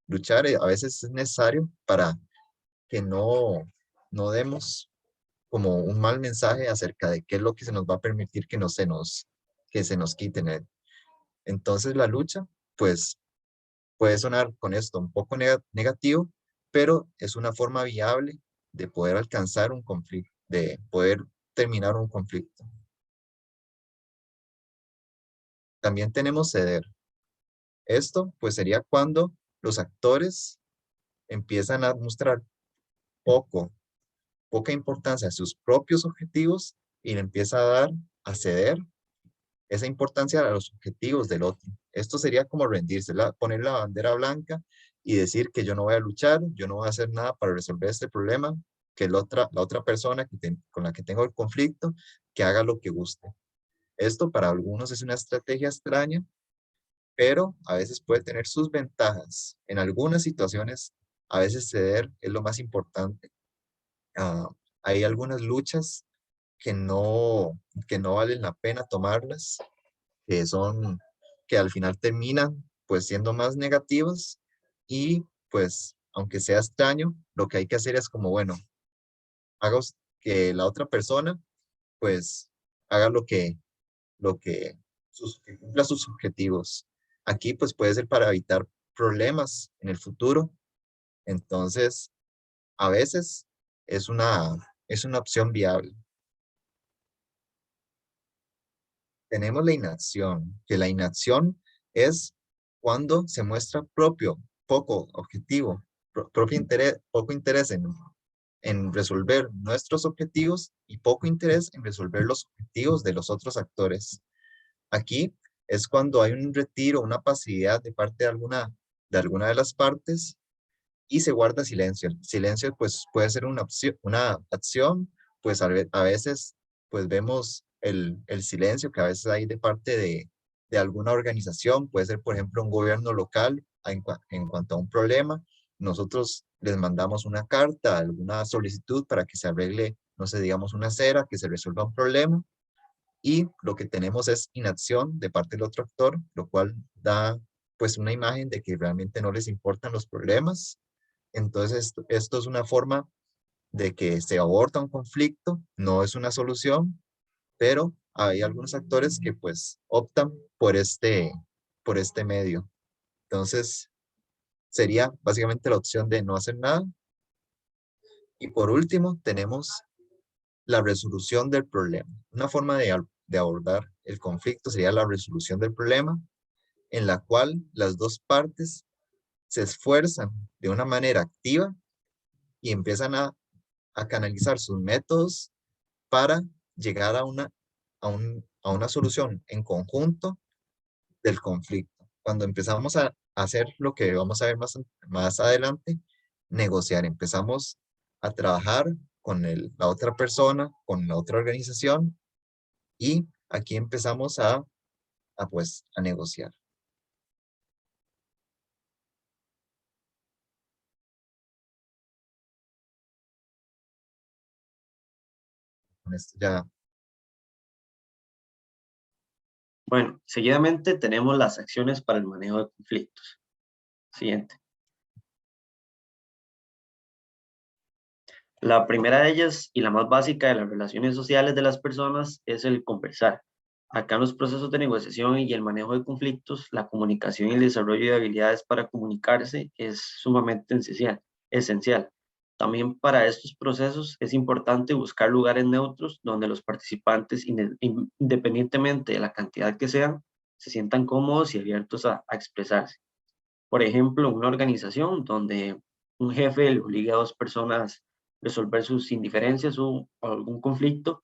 luchar a veces es necesario para que no demos como un mal mensaje acerca de qué es lo que se nos va a permitir que se nos quiten. Entonces la lucha, pues puede sonar con esto un poco negativo, pero es una forma viable de poder alcanzar un conflicto, de poder terminar un conflicto. También tenemos ceder. Esto pues sería cuando los actores empiezan a mostrar poca importancia a sus propios objetivos y le empieza a ceder esa importancia a los objetivos del otro. Esto sería como rendirse, poner la bandera blanca y decir que yo no voy a luchar, yo no voy a hacer nada para resolver este problema, que la otra persona con la que tengo el conflicto, que haga lo que guste. Esto para algunos es una estrategia extraña, pero a veces puede tener sus ventajas. En algunas situaciones, a veces ceder es lo más importante. Hay algunas luchas que no valen la pena tomarlas, que al final terminan pues siendo más negativas y pues aunque sea extraño, lo que hay que hacer es como, bueno, que la otra persona pues haga que cumpla sus objetivos. Aquí pues puede ser para evitar problemas en el futuro. Entonces, a veces es una opción viable. Tenemos la inacción, que la inacción es cuando se muestra poco objetivo, poco interés en resolver nuestros objetivos y poco interés en resolver los objetivos de los otros actores. Aquí es cuando hay un retiro, una pasividad de parte de alguna de las partes y se guarda silencio. El silencio pues puede ser una acción, pues a veces pues vemos el silencio que a veces hay de parte de alguna organización, puede ser por ejemplo un gobierno local en cuanto a un problema. Nosotros les mandamos una carta, alguna solicitud para que se arregle, no sé, digamos una acera, que se resuelva un problema y lo que tenemos es inacción de parte del otro actor, lo cual da pues una imagen de que realmente no les importan los problemas. Entonces, esto es una forma de que se aborta un conflicto, no es una solución, pero hay algunos actores que pues optan por este medio. Entonces, sería básicamente la opción de no hacer nada. Y por último, tenemos la resolución del problema. Una forma de abordar el conflicto sería la resolución del problema, en la cual las dos partes se esfuerzan de una manera activa y empiezan a canalizar sus métodos para llegar a una solución en conjunto del conflicto. Cuando empezamos a hacer lo que vamos a ver más adelante, negociar, empezamos a trabajar con la otra persona, con la otra organización y aquí empezamos pues, a negociar. Con esto ya. Bueno, seguidamente tenemos las acciones para el manejo de conflictos. Siguiente. La primera de ellas y la más básica de las relaciones sociales de las personas es el conversar. Acá en los procesos de negociación y el manejo de conflictos, la comunicación y el desarrollo de habilidades para comunicarse es sumamente esencial. También para estos procesos es importante buscar lugares neutros donde los participantes, independientemente de la cantidad que sean, se sientan cómodos y abiertos a expresarse. Por ejemplo, una organización donde un jefe le obliga a dos personas a resolver sus indiferencias o algún conflicto,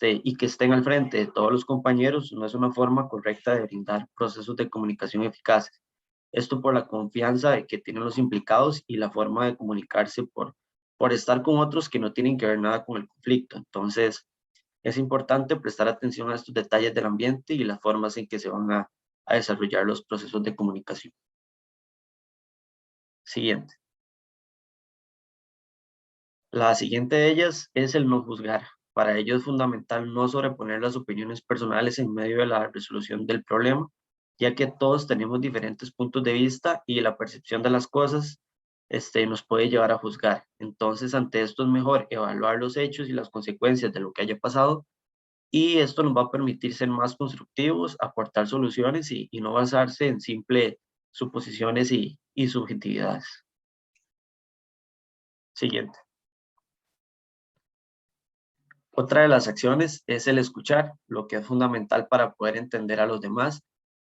y que estén al frente de todos los compañeros, no es una forma correcta de brindar procesos de comunicación eficaces. Esto por la confianza que tienen los implicados y la forma de comunicarse por estar con otros que no tienen que ver nada con el conflicto. Entonces, es importante prestar atención a estos detalles del ambiente y las formas en que se van a desarrollar los procesos de comunicación. Siguiente. La siguiente de ellas es el no juzgar. Para ello es fundamental no sobreponer las opiniones personales en medio de la resolución del problema, ya que todos tenemos diferentes puntos de vista y la percepción de las cosas nos puede llevar a juzgar. Entonces, ante esto es mejor evaluar los hechos y las consecuencias de lo que haya pasado, y esto nos va a permitir ser más constructivos, aportar soluciones y no basarse en simples suposiciones y subjetividades. Siguiente. Otra de las acciones es el escuchar, lo que es fundamental para poder entender a los demás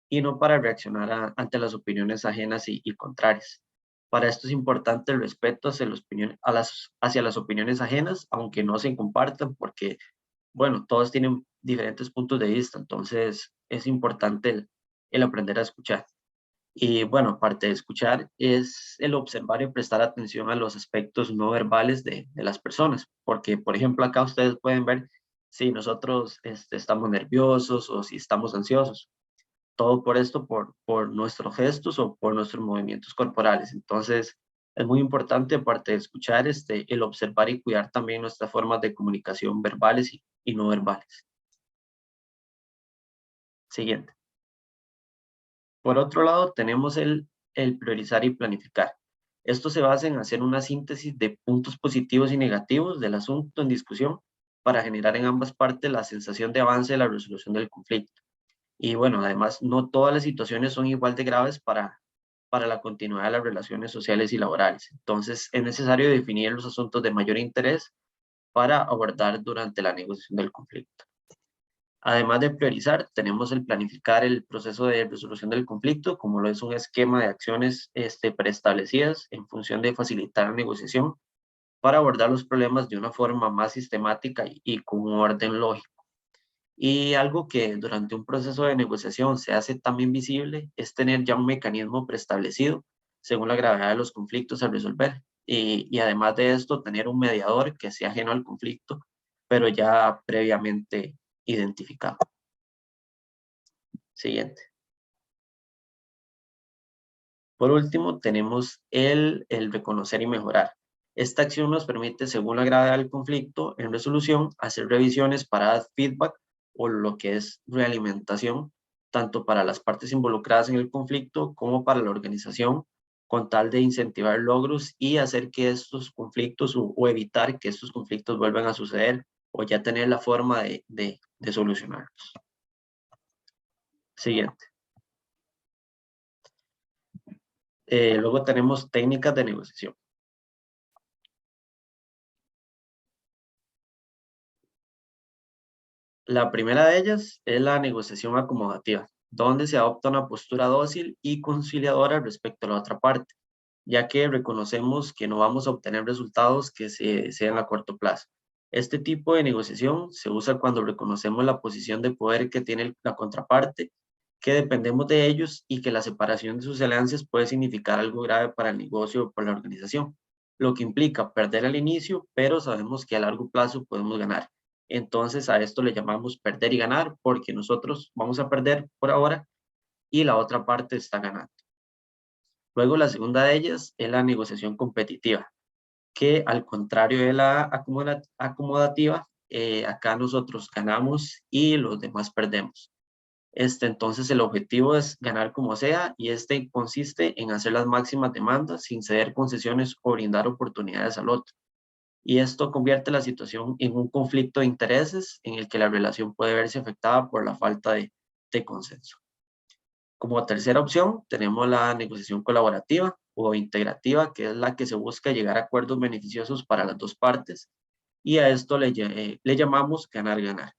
y no para reaccionar ante las opiniones ajenas y contrarias. Para esto es importante el respeto hacia las opiniones ajenas, aunque no se compartan, porque, bueno, todos tienen diferentes puntos de vista, entonces es importante el aprender a escuchar. Y bueno, aparte de escuchar, es el observar y prestar atención a los aspectos no verbales de las personas, porque, por ejemplo, acá ustedes pueden ver si nosotros estamos nerviosos o si estamos ansiosos. Todo por esto, por nuestros gestos o por nuestros movimientos corporales. Entonces, es muy importante, aparte de escuchar, el observar y cuidar también nuestras formas de comunicación verbales y no verbales. Siguiente. Por otro lado, tenemos el priorizar y planificar. Esto se basa en hacer una síntesis de puntos positivos y negativos del asunto en discusión para generar en ambas partes la sensación de avance de la resolución del conflicto. Y bueno, además, no todas las situaciones son igual de graves para la continuidad de las relaciones sociales y laborales. Entonces, es necesario definir los asuntos de mayor interés para abordar durante la negociación del conflicto. Además de priorizar, tenemos el planificar el proceso de resolución del conflicto, como lo es un esquema de acciones preestablecidas en función de facilitar la negociación para abordar los problemas de una forma más sistemática y con un orden lógico. Y algo que durante un proceso de negociación se hace también visible es tener ya un mecanismo preestablecido según la gravedad de los conflictos a resolver. Y además de esto, tener un mediador que sea ajeno al conflicto, pero ya previamente identificado. Siguiente. Por último, tenemos el reconocer y mejorar. Esta acción nos permite, según la gravedad del conflicto en resolución, hacer revisiones para dar feedback o lo que es realimentación, tanto para las partes involucradas en el conflicto como para la organización, con tal de incentivar logros y hacer que estos conflictos o evitar que estos conflictos vuelvan a suceder o ya tener la forma de solucionarlos. Siguiente. Luego tenemos técnicas de negociación. La primera de ellas es la negociación acomodativa, donde se adopta una postura dócil y conciliadora respecto a la otra parte, ya que reconocemos que no vamos a obtener resultados que sean a corto plazo. Este tipo de negociación se usa cuando reconocemos la posición de poder que tiene la contraparte, que dependemos de ellos y que la separación de sus alianzas puede significar algo grave para el negocio o para la organización, lo que implica perder al inicio, pero sabemos que a largo plazo podemos ganar. Entonces a esto le llamamos perder y ganar porque nosotros vamos a perder por ahora y la otra parte está ganando. Luego la segunda de ellas es la negociación competitiva, que al contrario de la acomodativa, acá nosotros ganamos y los demás perdemos. Entonces el objetivo es ganar como sea y consiste en hacer las máximas demandas sin ceder concesiones o brindar oportunidades al otro. Y esto convierte la situación en un conflicto de intereses en el que la relación puede verse afectada por la falta de consenso. Como tercera opción, tenemos la negociación colaborativa o integrativa, que es la que se busca llegar a acuerdos beneficiosos para las dos partes, y a esto le llamamos ganar-ganar.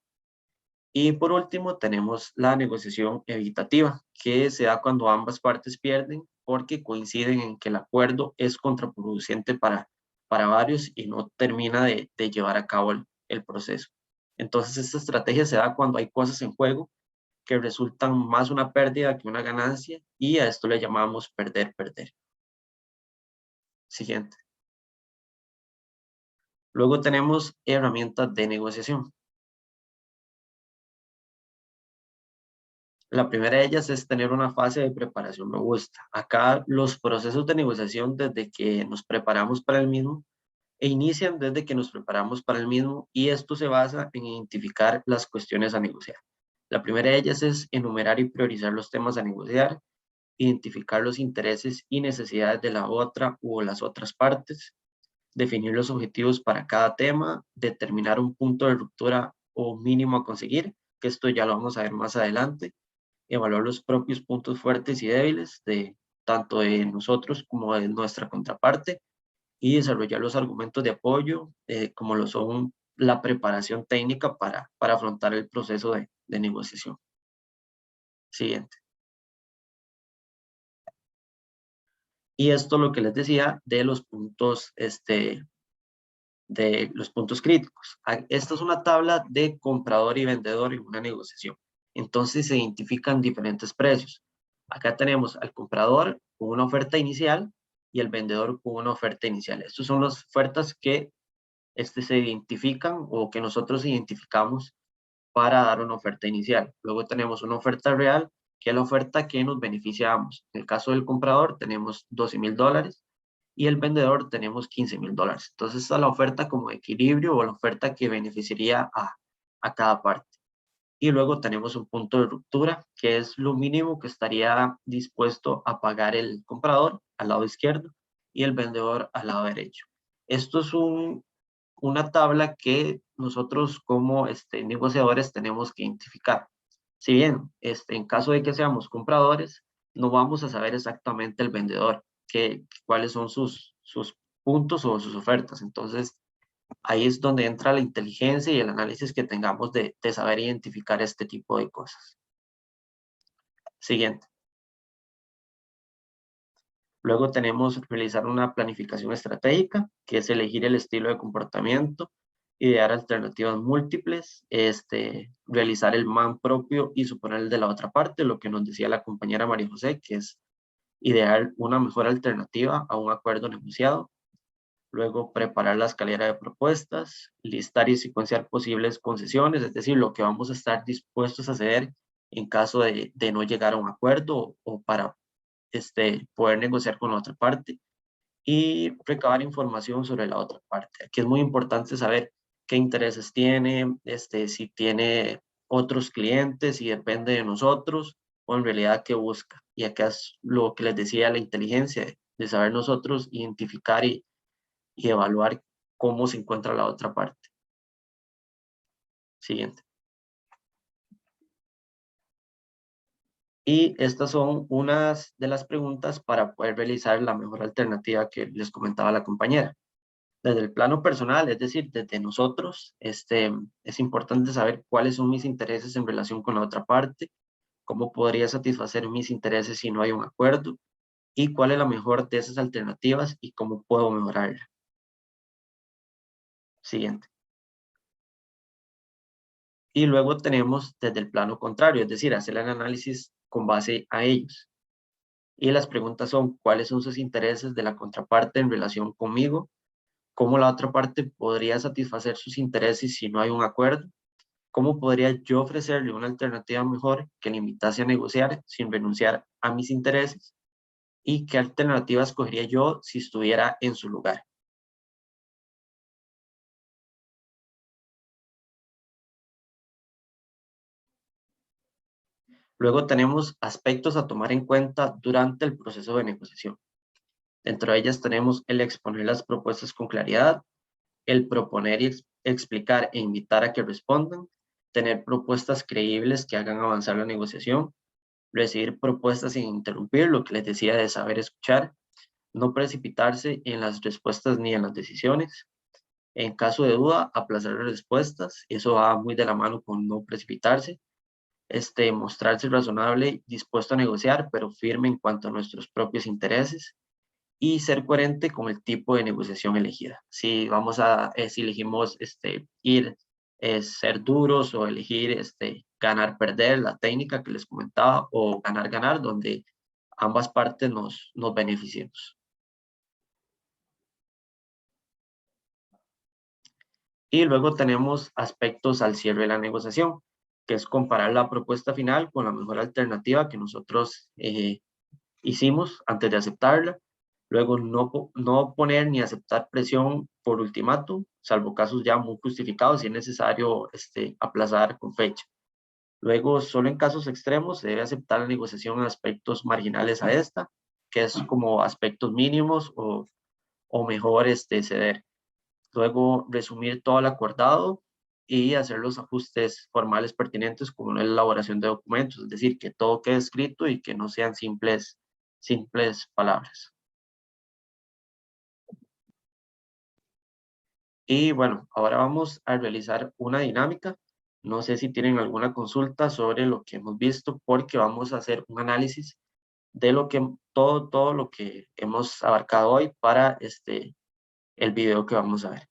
Y por último, tenemos la negociación evitativa, que se da cuando ambas partes pierden porque coinciden en que el acuerdo es contraproducente para varios y no termina de llevar a cabo el proceso. Entonces, esta estrategia se da cuando hay cosas en juego que resultan más una pérdida que una ganancia y a esto le llamamos perder-perder. Siguiente. Luego tenemos herramientas de negociación. La primera de ellas es tener una fase de preparación robusta. Acá los procesos de negociación desde que nos preparamos para el mismo inician desde que nos preparamos para el mismo y esto se basa en identificar las cuestiones a negociar. La primera de ellas es enumerar y priorizar los temas a negociar, identificar los intereses y necesidades de la otra o las otras partes, definir los objetivos para cada tema, determinar un punto de ruptura o mínimo a conseguir, que esto ya lo vamos a ver más adelante, evaluar los propios puntos fuertes y débiles de tanto de nosotros como de nuestra contraparte y desarrollar los argumentos de apoyo, como lo son la preparación técnica para afrontar el proceso de negociación. Siguiente. Y esto lo que les decía de los puntos, críticos. Esta es una tabla de comprador y vendedor en una negociación. Entonces se identifican diferentes precios. Acá tenemos al comprador con una oferta inicial y el vendedor con una oferta inicial. Estas son las ofertas que se identifican o que nosotros identificamos para dar una oferta inicial. Luego tenemos una oferta real, que es la oferta que nos beneficia a ambos. En el caso del comprador tenemos $12,000 y el vendedor tenemos $15,000. Entonces esta es la oferta como equilibrio o la oferta que beneficiaría a cada parte. Y luego tenemos un punto de ruptura, que es lo mínimo que estaría dispuesto a pagar el comprador al lado izquierdo y el vendedor al lado derecho. Esto es una tabla que nosotros como negociadores tenemos que identificar. Si bien en caso de que seamos compradores, no vamos a saber exactamente el vendedor cuáles son sus puntos o sus ofertas. Entonces, ahí es donde entra la inteligencia y el análisis que tengamos de saber identificar este tipo de cosas. Siguiente. Luego tenemos realizar una planificación estratégica, que es elegir el estilo de comportamiento, idear alternativas múltiples, realizar el MAN propio y suponer el de la otra parte, lo que nos decía la compañera María José, que es idear una mejor alternativa a un acuerdo negociado. Luego preparar la escalera de propuestas, listar y secuenciar posibles concesiones, es decir, lo que vamos a estar dispuestos a hacer en caso de no llegar a un acuerdo o para poder negociar con la otra parte, y recabar información sobre la otra parte. Aquí es muy importante saber qué intereses tiene, si tiene otros clientes, si depende de nosotros o en realidad qué busca. Y acá es lo que les decía, la inteligencia de saber nosotros identificar y evaluar cómo se encuentra la otra parte. Siguiente. Y estas son unas de las preguntas para poder realizar la mejor alternativa que les comentaba la compañera. Desde el plano personal, es decir, desde nosotros, es importante saber cuáles son mis intereses en relación con la otra parte, cómo podría satisfacer mis intereses si no hay un acuerdo, y cuál es la mejor de esas alternativas y cómo puedo mejorarla. Siguiente. Y luego tenemos desde el plano contrario, es decir, hacer el análisis con base a ellos. Y las preguntas son, ¿cuáles son sus intereses de la contraparte en relación conmigo? ¿Cómo la otra parte podría satisfacer sus intereses si no hay un acuerdo? ¿Cómo podría yo ofrecerle una alternativa mejor que le invitase a negociar sin renunciar a mis intereses? ¿Y qué alternativa escogería yo si estuviera en su lugar? Luego tenemos aspectos a tomar en cuenta durante el proceso de negociación. Dentro de ellas tenemos el exponer las propuestas con claridad, el proponer y explicar e invitar a que respondan, tener propuestas creíbles que hagan avanzar la negociación, recibir propuestas sin interrumpir, lo que les decía de saber escuchar, no precipitarse en las respuestas ni en las decisiones. En caso de duda, aplazar las respuestas, eso va muy de la mano con no precipitarse. Mostrarse razonable, dispuesto a negociar, pero firme en cuanto a nuestros propios intereses, y ser coherente con el tipo de negociación elegida. Si si elegimos ser duros o elegir ganar, perder, la técnica que les comentaba, o ganar, ganar, donde ambas partes nos beneficiemos. Y luego tenemos aspectos al cierre de la negociación, que es comparar la propuesta final con la mejor alternativa que nosotros hicimos antes de aceptarla. Luego, no poner ni aceptar presión por ultimátum, salvo casos ya muy justificados, si es necesario aplazar con fecha. Luego, solo en casos extremos se debe aceptar la negociación en aspectos marginales a esta, que es como aspectos mínimos o mejor ceder. Luego, resumir todo el acordado y hacer los ajustes formales pertinentes, como la elaboración de documentos, es decir, que todo quede escrito y que no sean simples palabras. Y bueno, ahora vamos a realizar una dinámica. No sé si tienen alguna consulta sobre lo que hemos visto, porque vamos a hacer un análisis de todo lo que hemos abarcado hoy para el video que vamos a ver.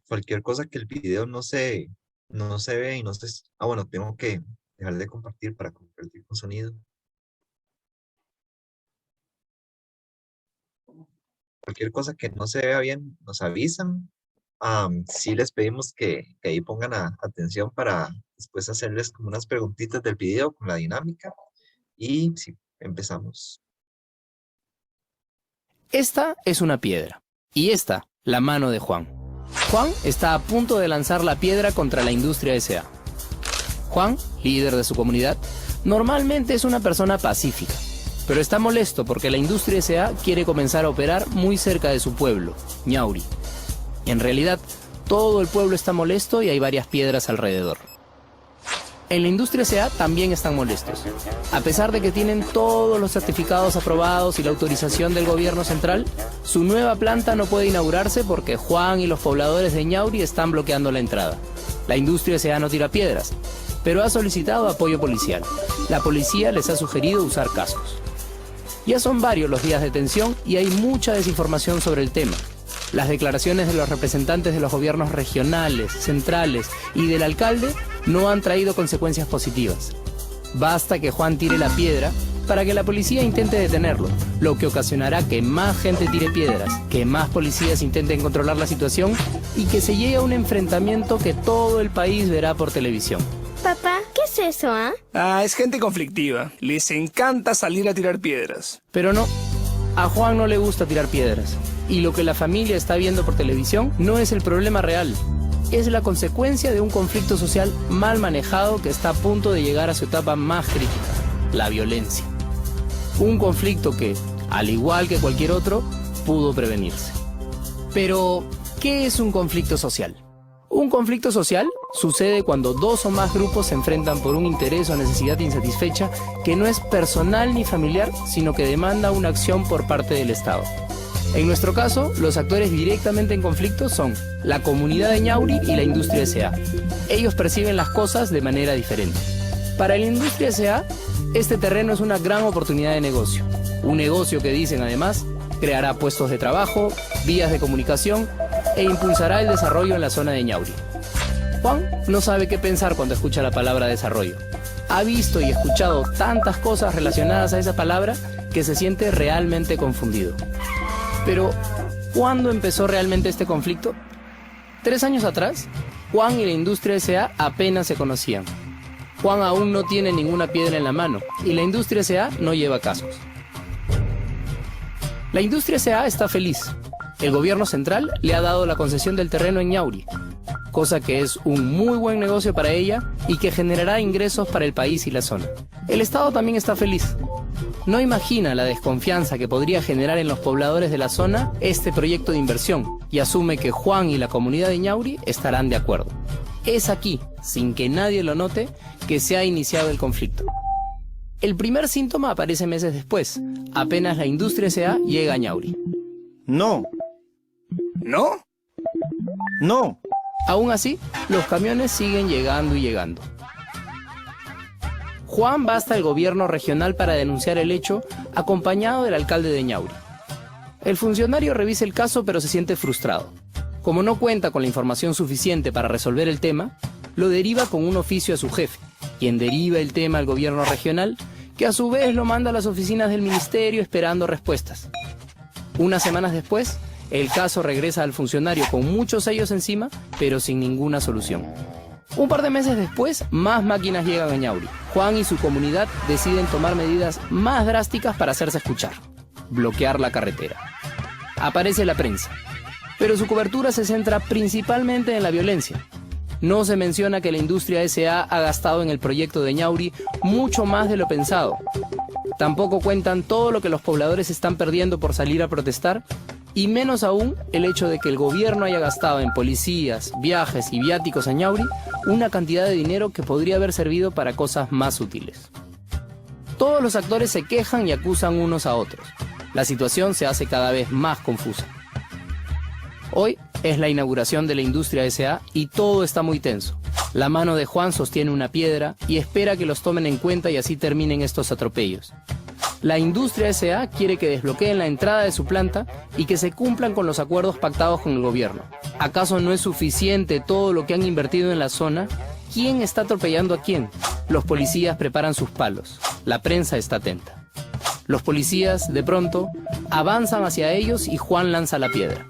Cualquier cosa que el video no se ve y no se... bueno, tengo que dejar de compartir para compartir con sonido. Cualquier cosa que no se vea bien, nos avisan. Sí les pedimos que ahí pongan atención para después hacerles como unas preguntitas del video con la dinámica. Y sí, empezamos. Esta es una piedra y esta, la mano de Juan. Juan está a punto de lanzar la piedra contra la Industria S.A. Juan, líder de su comunidad, normalmente es una persona pacífica, pero está molesto porque la Industria S.A. quiere comenzar a operar muy cerca de su pueblo, Ñauri. En realidad, todo el pueblo está molesto y hay varias piedras alrededor. En la Industria S.A. también están molestos. A pesar de que tienen todos los certificados aprobados y la autorización del gobierno central, su nueva planta no puede inaugurarse porque Juan y los pobladores de Ñauri están bloqueando la entrada. La Industria S.A. no tira piedras, pero ha solicitado apoyo policial. La policía les ha sugerido usar cascos. Ya son varios los días de tensión y hay mucha desinformación sobre el tema. Las declaraciones de los representantes de los gobiernos regionales, centrales y del alcalde no han traído consecuencias positivas. Basta que Juan tire la piedra para que la policía intente detenerlo, lo que ocasionará que más gente tire piedras, que más policías intenten controlar la situación y que se llegue a un enfrentamiento que todo el país verá por televisión. Papá, ¿qué es eso, es gente conflictiva. Les encanta salir a tirar piedras. Pero no, a Juan no le gusta tirar piedras. Y lo que la familia está viendo por televisión no es el problema real. Es la consecuencia de un conflicto social mal manejado que está a punto de llegar a su etapa más crítica, la violencia. Un conflicto que, al igual que cualquier otro, pudo prevenirse. Pero, ¿qué es un conflicto social? Un conflicto social sucede cuando dos o más grupos se enfrentan por un interés o necesidad insatisfecha que no es personal ni familiar, sino que demanda una acción por parte del Estado. En nuestro caso, los actores directamente en conflicto son la comunidad de Ñauri y la Industria S.A. Ellos perciben las cosas de manera diferente. Para la Industria S.A., este terreno es una gran oportunidad de negocio. Un negocio que, dicen además, creará puestos de trabajo, vías de comunicación e impulsará el desarrollo en la zona de Ñauri. Juan no sabe qué pensar cuando escucha la palabra desarrollo. Ha visto y escuchado tantas cosas relacionadas a esa palabra que se siente realmente confundido. Pero, ¿cuándo empezó realmente este conflicto? 3 años atrás, Juan y la Industria S.A. apenas se conocían. Juan aún no tiene ninguna piedra en la mano y la Industria S.A. no lleva cascos. La Industria S.A. está feliz. El gobierno central le ha dado la concesión del terreno en Ñauri, cosa que es un muy buen negocio para ella y que generará ingresos para el país y la zona. El Estado también está feliz. No imagina la desconfianza que podría generar en los pobladores de la zona este proyecto de inversión y asume que Juan y la comunidad de Ñauri estarán de acuerdo. Es aquí, sin que nadie lo note, que se ha iniciado el conflicto. El primer síntoma aparece meses después, apenas la Industria S.A. llega a Ñauri. No. ¿No? No. Aún así, los camiones siguen llegando y llegando. Juan va hasta el gobierno regional para denunciar el hecho, acompañado del alcalde de Ñauri. El funcionario revisa el caso, pero se siente frustrado. Como no cuenta con la información suficiente para resolver el tema, lo deriva con un oficio a su jefe, quien deriva el tema al gobierno regional, que a su vez lo manda a las oficinas del ministerio esperando respuestas. Unas semanas después, el caso regresa al funcionario con muchos sellos encima, pero sin ninguna solución. Un par de meses después, más máquinas llegan a Ñauri. Juan y su comunidad deciden tomar medidas más drásticas para hacerse escuchar: bloquear la carretera. Aparece la prensa, pero su cobertura se centra principalmente en la violencia. No se menciona que la Industria S.A. ha gastado en el proyecto de Ñauri mucho más de lo pensado. Tampoco cuentan todo lo que los pobladores están perdiendo por salir a protestar, y menos aún el hecho de que el gobierno haya gastado en policías, viajes y viáticos a Ñauri una cantidad de dinero que podría haber servido para cosas más útiles. Todos los actores se quejan y acusan unos a otros. La situación se hace cada vez más confusa. Hoy es la inauguración de la Industria S.A. y todo está muy tenso. La mano de Juan sostiene una piedra y espera que los tomen en cuenta y así terminen estos atropellos. La Industria S.A. quiere que desbloqueen la entrada de su planta y que se cumplan con los acuerdos pactados con el gobierno. ¿Acaso no es suficiente todo lo que han invertido en la zona? ¿Quién está atropellando a quién? Los policías preparan sus palos. La prensa está atenta. Los policías, de pronto, avanzan hacia ellos y Juan lanza la piedra.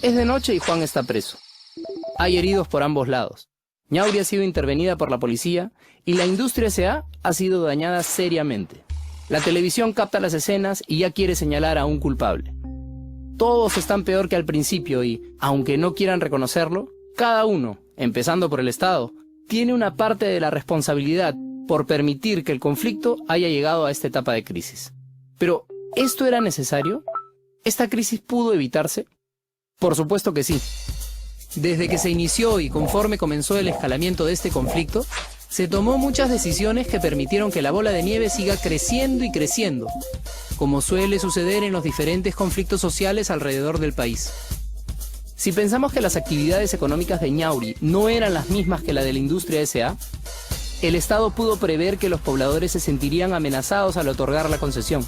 Es de noche y Juan está preso. Hay heridos por ambos lados. Ñauri ha sido intervenida por la policía y la Industria S.A. ha sido dañada seriamente. La televisión capta las escenas y ya quiere señalar a un culpable. Todos están peor que al principio y, aunque no quieran reconocerlo, cada uno, empezando por el Estado, tiene una parte de la responsabilidad por permitir que el conflicto haya llegado a esta etapa de crisis. Pero, ¿esto era necesario? ¿Esta crisis pudo evitarse? Por supuesto que sí. Desde que se inició y conforme comenzó el escalamiento de este conflicto, se tomó muchas decisiones que permitieron que la bola de nieve siga creciendo y creciendo, como suele suceder en los diferentes conflictos sociales alrededor del país. Si pensamos que las actividades económicas de Ñauri no eran las mismas que la de la Industria S.A., el Estado pudo prever que los pobladores se sentirían amenazados al otorgar la concesión.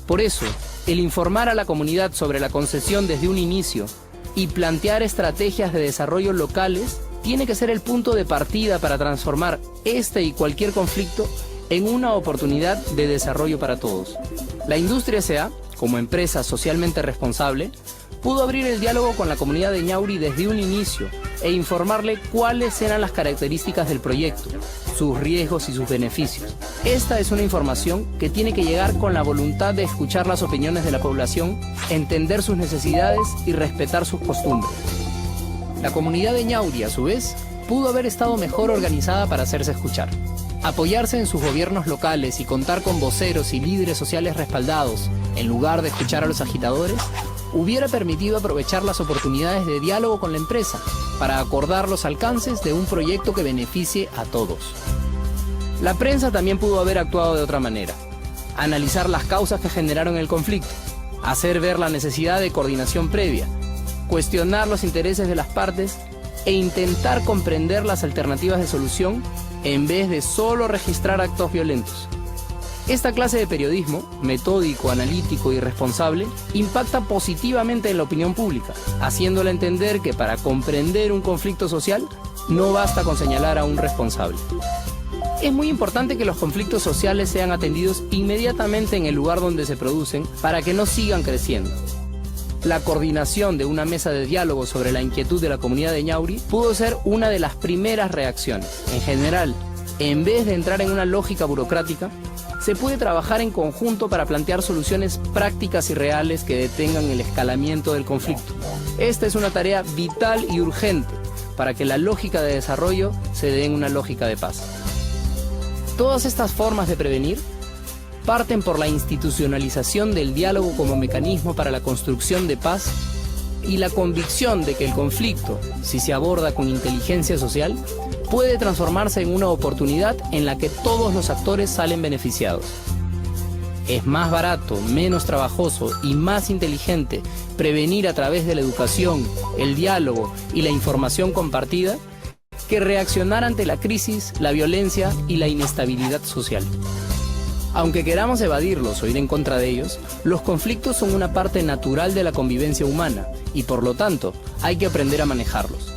Por eso, el informar a la comunidad sobre la concesión desde un inicio y plantear estrategias de desarrollo locales tiene que ser el punto de partida para transformar este y cualquier conflicto en una oportunidad de desarrollo para todos. La Industria S.A., como empresa socialmente responsable, pudo abrir el diálogo con la comunidad de Ñauri desde un inicio e informarle cuáles eran las características del proyecto, sus riesgos y sus beneficios. Esta es una información que tiene que llegar con la voluntad de escuchar las opiniones de la población, entender sus necesidades y respetar sus costumbres. La comunidad de Ñauri, a su vez, pudo haber estado mejor organizada para hacerse escuchar. Apoyarse en sus gobiernos locales y contar con voceros y líderes sociales respaldados, en lugar de escuchar a los agitadores, hubiera permitido aprovechar las oportunidades de diálogo con la empresa para acordar los alcances de un proyecto que beneficie a todos. La prensa también pudo haber actuado de otra manera. Analizar las causas que generaron el conflicto, hacer ver la necesidad de coordinación previa, cuestionar los intereses de las partes e intentar comprender las alternativas de solución en vez de solo registrar actos violentos. Esta clase de periodismo, metódico, analítico y responsable, impacta positivamente en la opinión pública, haciéndola entender que para comprender un conflicto social no basta con señalar a un responsable. Es muy importante que los conflictos sociales sean atendidos inmediatamente en el lugar donde se producen para que no sigan creciendo. La coordinación de una mesa de diálogo sobre la inquietud de la comunidad de Ñauri pudo ser una de las primeras reacciones. En general, en vez de entrar en una lógica burocrática, se puede trabajar en conjunto para plantear soluciones prácticas y reales que detengan el escalamiento del conflicto. Esta es una tarea vital y urgente para que la lógica de desarrollo se dé en una lógica de paz. Todas estas formas de prevenir parten por la institucionalización del diálogo como mecanismo para la construcción de paz y la convicción de que el conflicto, si se aborda con inteligencia social, puede transformarse en una oportunidad en la que todos los actores salen beneficiados. Es más barato, menos trabajoso y más inteligente prevenir a través de la educación, el diálogo y la información compartida que reaccionar ante la crisis, la violencia y la inestabilidad social. Aunque queramos evadirlos o ir en contra de ellos, los conflictos son una parte natural de la convivencia humana y por lo tanto hay que aprender a manejarlos.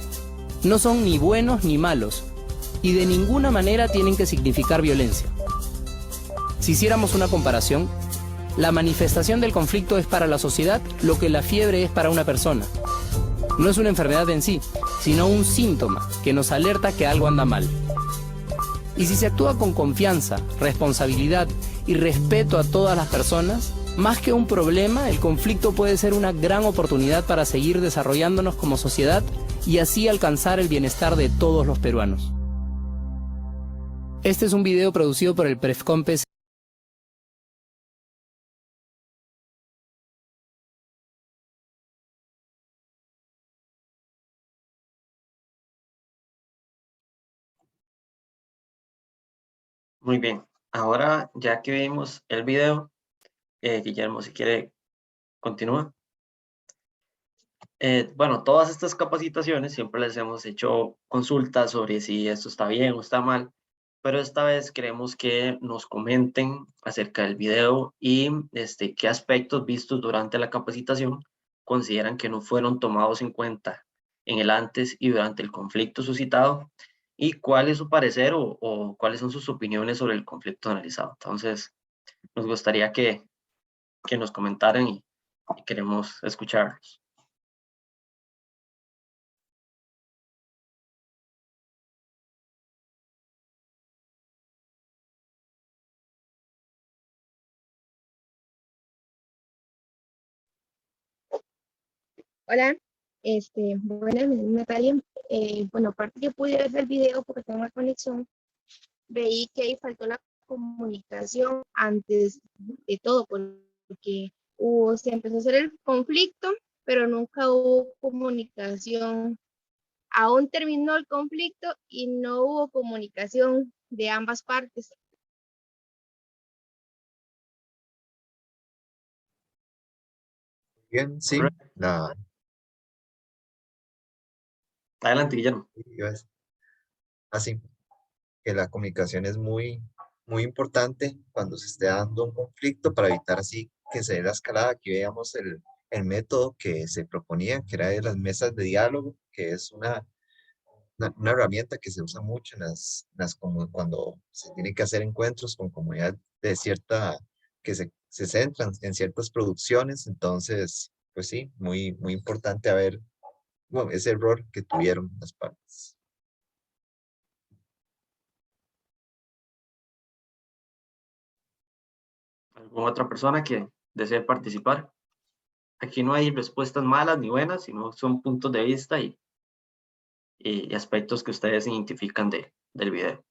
No son ni buenos ni malos y de ninguna manera tienen que significar violencia. Si hiciéramos una comparación, la manifestación del conflicto es para la sociedad lo que la fiebre es para una persona. No es una enfermedad en sí, sino un síntoma que nos alerta que algo anda mal. Y si se actúa con confianza, responsabilidad y respeto a todas las personas, más que un problema, el conflicto puede ser una gran oportunidad para seguir desarrollándonos como sociedad y así alcanzar el bienestar de todos los peruanos. Este es un video producido por el Prefcom PC. Muy bien. Ahora, ya que vimos el video, Guillermo, si quiere, continúa. Bueno, todas estas capacitaciones siempre les hemos hecho consultas sobre si esto está bien o está mal, pero esta vez queremos que nos comenten acerca del video y qué aspectos vistos durante la capacitación consideran que no fueron tomados en cuenta en el antes y durante el conflicto suscitado y cuál es su parecer o cuáles son sus opiniones sobre el conflicto analizado. Entonces, nos gustaría que nos comentaran y queremos escucharlos. Hola, buenas, mi nombre es Natalia. Bueno, aparte que pude ver el video porque tengo una conexión, veí que ahí faltó la comunicación antes de todo, porque se empezó a hacer el conflicto, pero nunca hubo comunicación. Aún terminó el conflicto y no hubo comunicación de ambas partes. Bien, sí, Correcto. Adelante, Guillermo. así que la comunicación es muy, muy importante cuando se esté dando un conflicto para evitar así que se dé la escalada. Aquí veamos el método que se proponía, que era de las mesas de diálogo, que es una herramienta que se usa mucho en cuando se tienen que hacer encuentros con comunidad de que se centran en ciertas producciones. Entonces, pues sí, muy, muy importante bueno, ese error que tuvieron las partes. ¿Alguna otra persona que desee participar? Aquí no hay respuestas malas ni buenas, sino son puntos de vista y aspectos que ustedes identifican del video.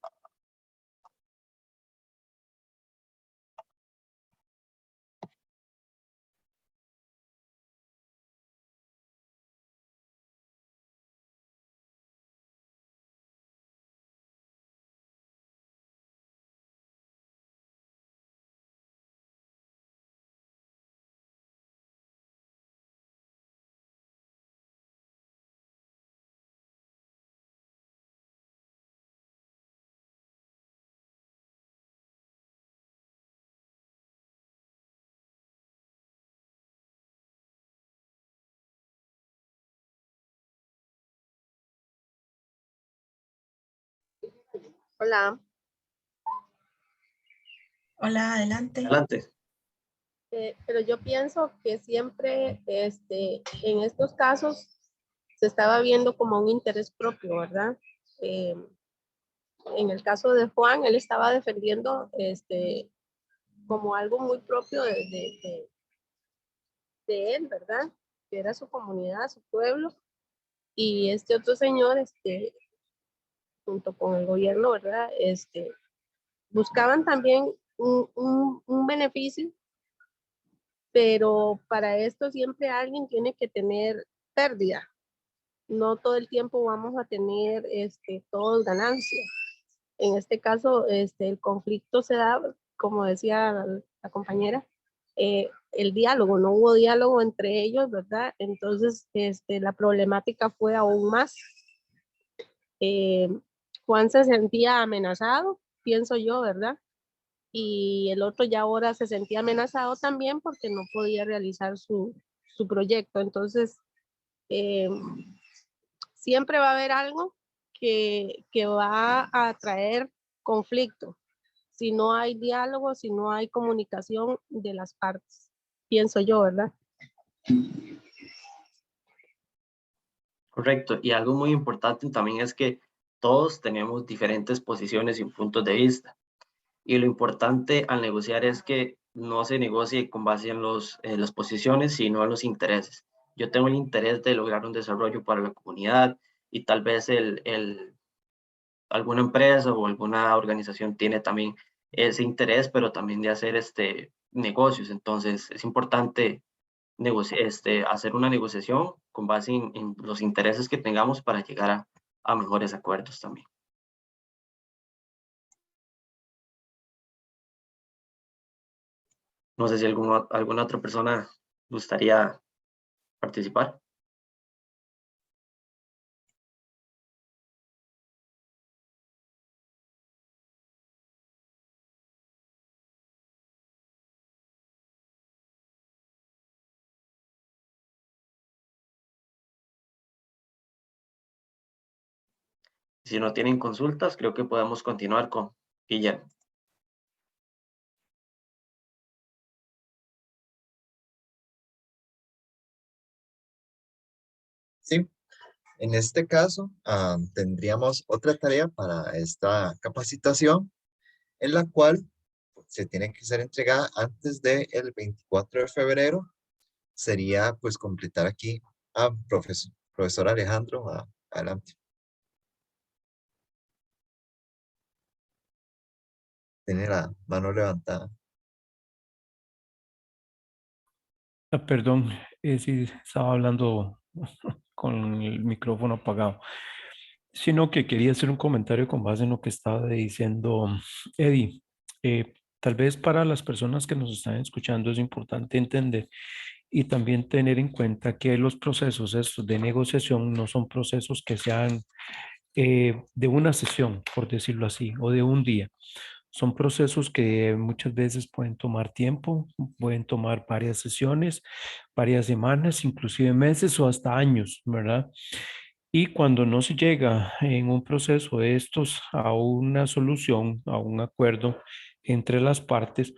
Hola. Hola, adelante. Adelante. Pero yo pienso que siempre en estos casos se estaba viendo como un interés propio, ¿verdad? En el caso de Juan, él estaba defendiendo como algo muy propio de él, ¿verdad? Que era su comunidad, su pueblo. Y este otro señor, junto con el gobierno, ¿verdad? Buscaban también un beneficio, pero para esto siempre alguien tiene que tener pérdida. No todo el tiempo vamos a tener todos ganancias. En este caso, el conflicto se da, como decía la compañera, el diálogo, no hubo diálogo entre ellos, ¿verdad? Entonces, la problemática fue aún más. Juan se sentía amenazado, pienso yo, ¿verdad? Y el otro ya ahora se sentía amenazado también porque no podía realizar su proyecto. Entonces, siempre va a haber algo que va a traer conflicto si no hay diálogo, si no hay comunicación de las partes, pienso yo, ¿verdad? Correcto. Y algo muy importante también es que todos tenemos diferentes posiciones y puntos de vista. Y lo importante al negociar es que no se negocie con base en las posiciones, sino en los intereses. Yo tengo el interés de lograr un desarrollo para la comunidad y tal vez alguna empresa o alguna organización tiene también ese interés, pero también de hacer negocios. Entonces es importante hacer una negociación con base en los intereses que tengamos para llegar a mejores acuerdos también. No sé si alguna otra persona gustaría participar. Si no tienen consultas, creo que podemos continuar con Guillermo. Sí, en este caso tendríamos otra tarea para esta capacitación en la cual se tiene que ser entregada antes del 24 de febrero. Sería pues completar aquí a profesor Alejandro, adelante. Tiene la mano levantada. Perdón, sí, estaba hablando con el micrófono apagado, sino que quería hacer un comentario con base en lo que estaba diciendo Eddie. Tal vez para las personas que nos están escuchando es importante entender y también tener en cuenta que los procesos estos de negociación no son procesos que sean de una sesión, por decirlo así, o de un día. Son procesos que muchas veces pueden tomar tiempo, pueden tomar varias sesiones, varias semanas, inclusive meses o hasta años, ¿verdad? Y cuando no se llega en un proceso de estos a una solución, a un acuerdo entre las partes,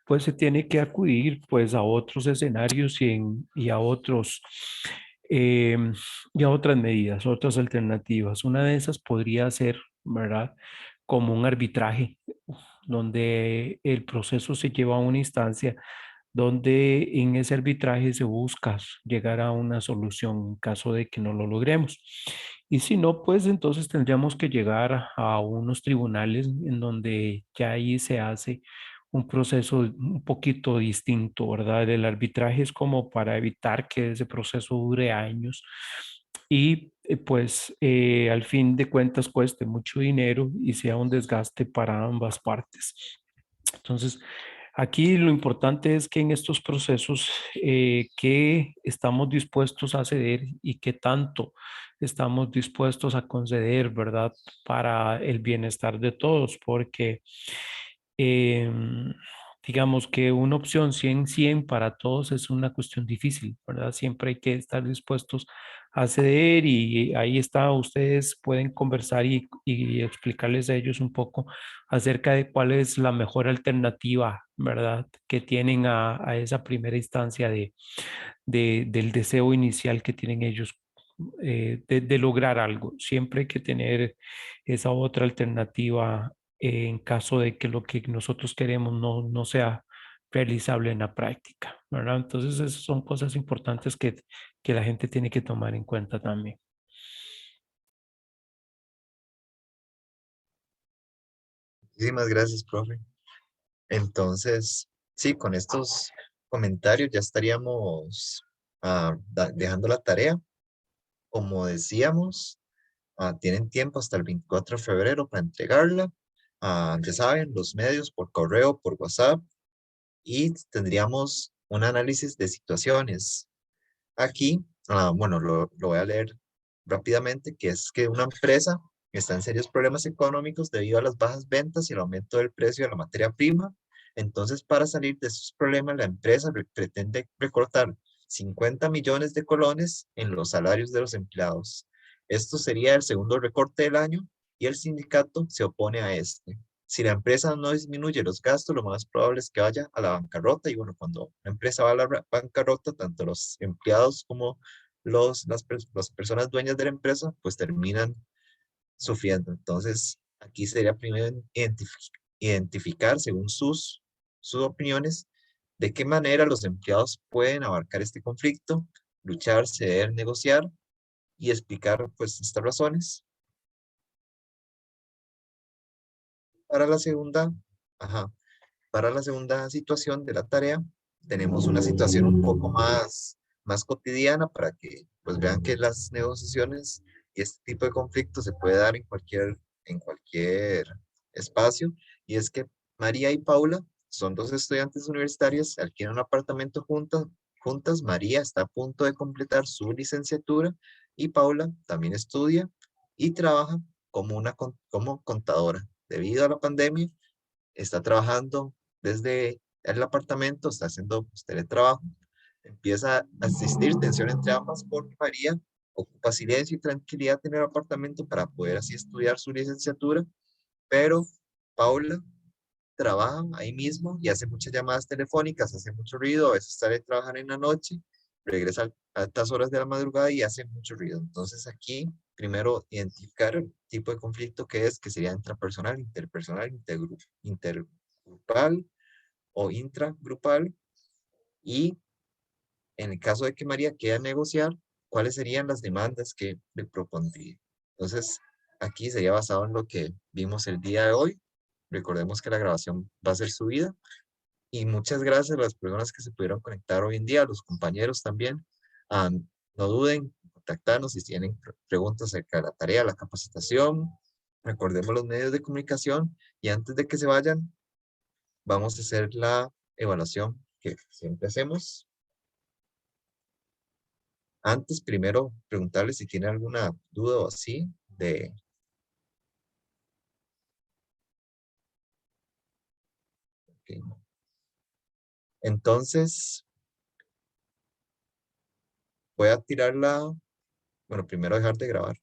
pues se tiene que acudir pues a otros escenarios y a otros y a otras medidas, otras alternativas. Una de esas podría ser, ¿verdad? Como un arbitraje, donde el proceso se lleva a una instancia donde en ese arbitraje se busca llegar a una solución en caso de que no lo logremos. Y si no, pues entonces tendríamos que llegar a unos tribunales en donde ya ahí se hace un proceso un poquito distinto, ¿verdad? El arbitraje es como para evitar que ese proceso dure años y pues al fin de cuentas cueste mucho dinero y sea un desgaste para ambas partes. Entonces, aquí lo importante es que en estos procesos que estamos dispuestos a ceder y qué tanto estamos dispuestos a conceder, ¿verdad? Para el bienestar de todos, porque digamos que una opción 100-100 para todos es una cuestión difícil, ¿verdad? Siempre hay que estar dispuestos a ceder y ahí está, ustedes pueden conversar y explicarles a ellos un poco acerca de cuál es la mejor alternativa, ¿verdad? Que tienen a esa primera instancia del deseo inicial que tienen ellos de lograr algo. Siempre hay que tener esa otra alternativa en caso de que lo que nosotros queremos no sea realizable en la práctica, ¿verdad? Entonces, esas son cosas importantes que la gente tiene que tomar en cuenta también. Muchísimas gracias, profe. Entonces, sí, con estos comentarios ya estaríamos dejando la tarea. Como decíamos, tienen tiempo hasta el 24 de febrero para entregarla. Ya saben, los medios por correo, por WhatsApp, y tendríamos un análisis de situaciones. Aquí, bueno, lo voy a leer rápidamente, que es que una empresa está en serios problemas económicos debido a las bajas ventas y el aumento del precio de la materia prima. Entonces, para salir de esos problemas, la empresa pretende recortar 50 millones de colones en los salarios de los empleados. Esto sería el segundo recorte del año y el sindicato se opone a este. Si la empresa no disminuye los gastos, lo más probable es que vaya a la bancarrota. Y bueno, cuando una empresa va a la bancarrota, tanto los empleados como las personas dueñas de la empresa, pues terminan sufriendo. Entonces, aquí sería primero identificar, según sus opiniones, de qué manera los empleados pueden abarcar este conflicto, luchar, ceder, negociar y explicar pues estas razones. Para la segunda, ajá, para la segunda situación de la tarea, tenemos una situación un poco más cotidiana para que pues vean que las negociaciones y este tipo de conflictos se puede dar en cualquier espacio. Y es que María y Paula son dos estudiantes universitarias, alquilan un apartamento juntas. María está a punto de completar su licenciatura y Paula también estudia y trabaja como contadora. Debido a la pandemia, está trabajando desde el apartamento, está haciendo pues, teletrabajo. Empieza a existir tensión entre ambas porque María ocupa silencio y tranquilidad en el apartamento para poder así estudiar su licenciatura, pero Paula trabaja ahí mismo y hace muchas llamadas telefónicas, hace mucho ruido, a veces sale a trabajar en la noche, regresa a altas horas de la madrugada y hace mucho ruido. Entonces aquí, primero, identificar el tipo de conflicto que es, que sería intrapersonal, interpersonal, intergrupal o intragrupal. Y en el caso de que María quiera negociar, ¿cuáles serían las demandas que le propondría? Entonces, aquí sería basado en lo que vimos el día de hoy. Recordemos que la grabación va a ser subida. Y muchas gracias a las personas que se pudieron conectar hoy en día, a los compañeros también. No duden en contactarnos si tienen preguntas acerca de la tarea, la capacitación. Recordemos los medios de comunicación y antes de que se vayan, vamos a hacer la evaluación que siempre hacemos. Antes, primero, preguntarles si tienen alguna duda o así de... Okay. Entonces, voy a tirarla, bueno, primero dejar de grabar.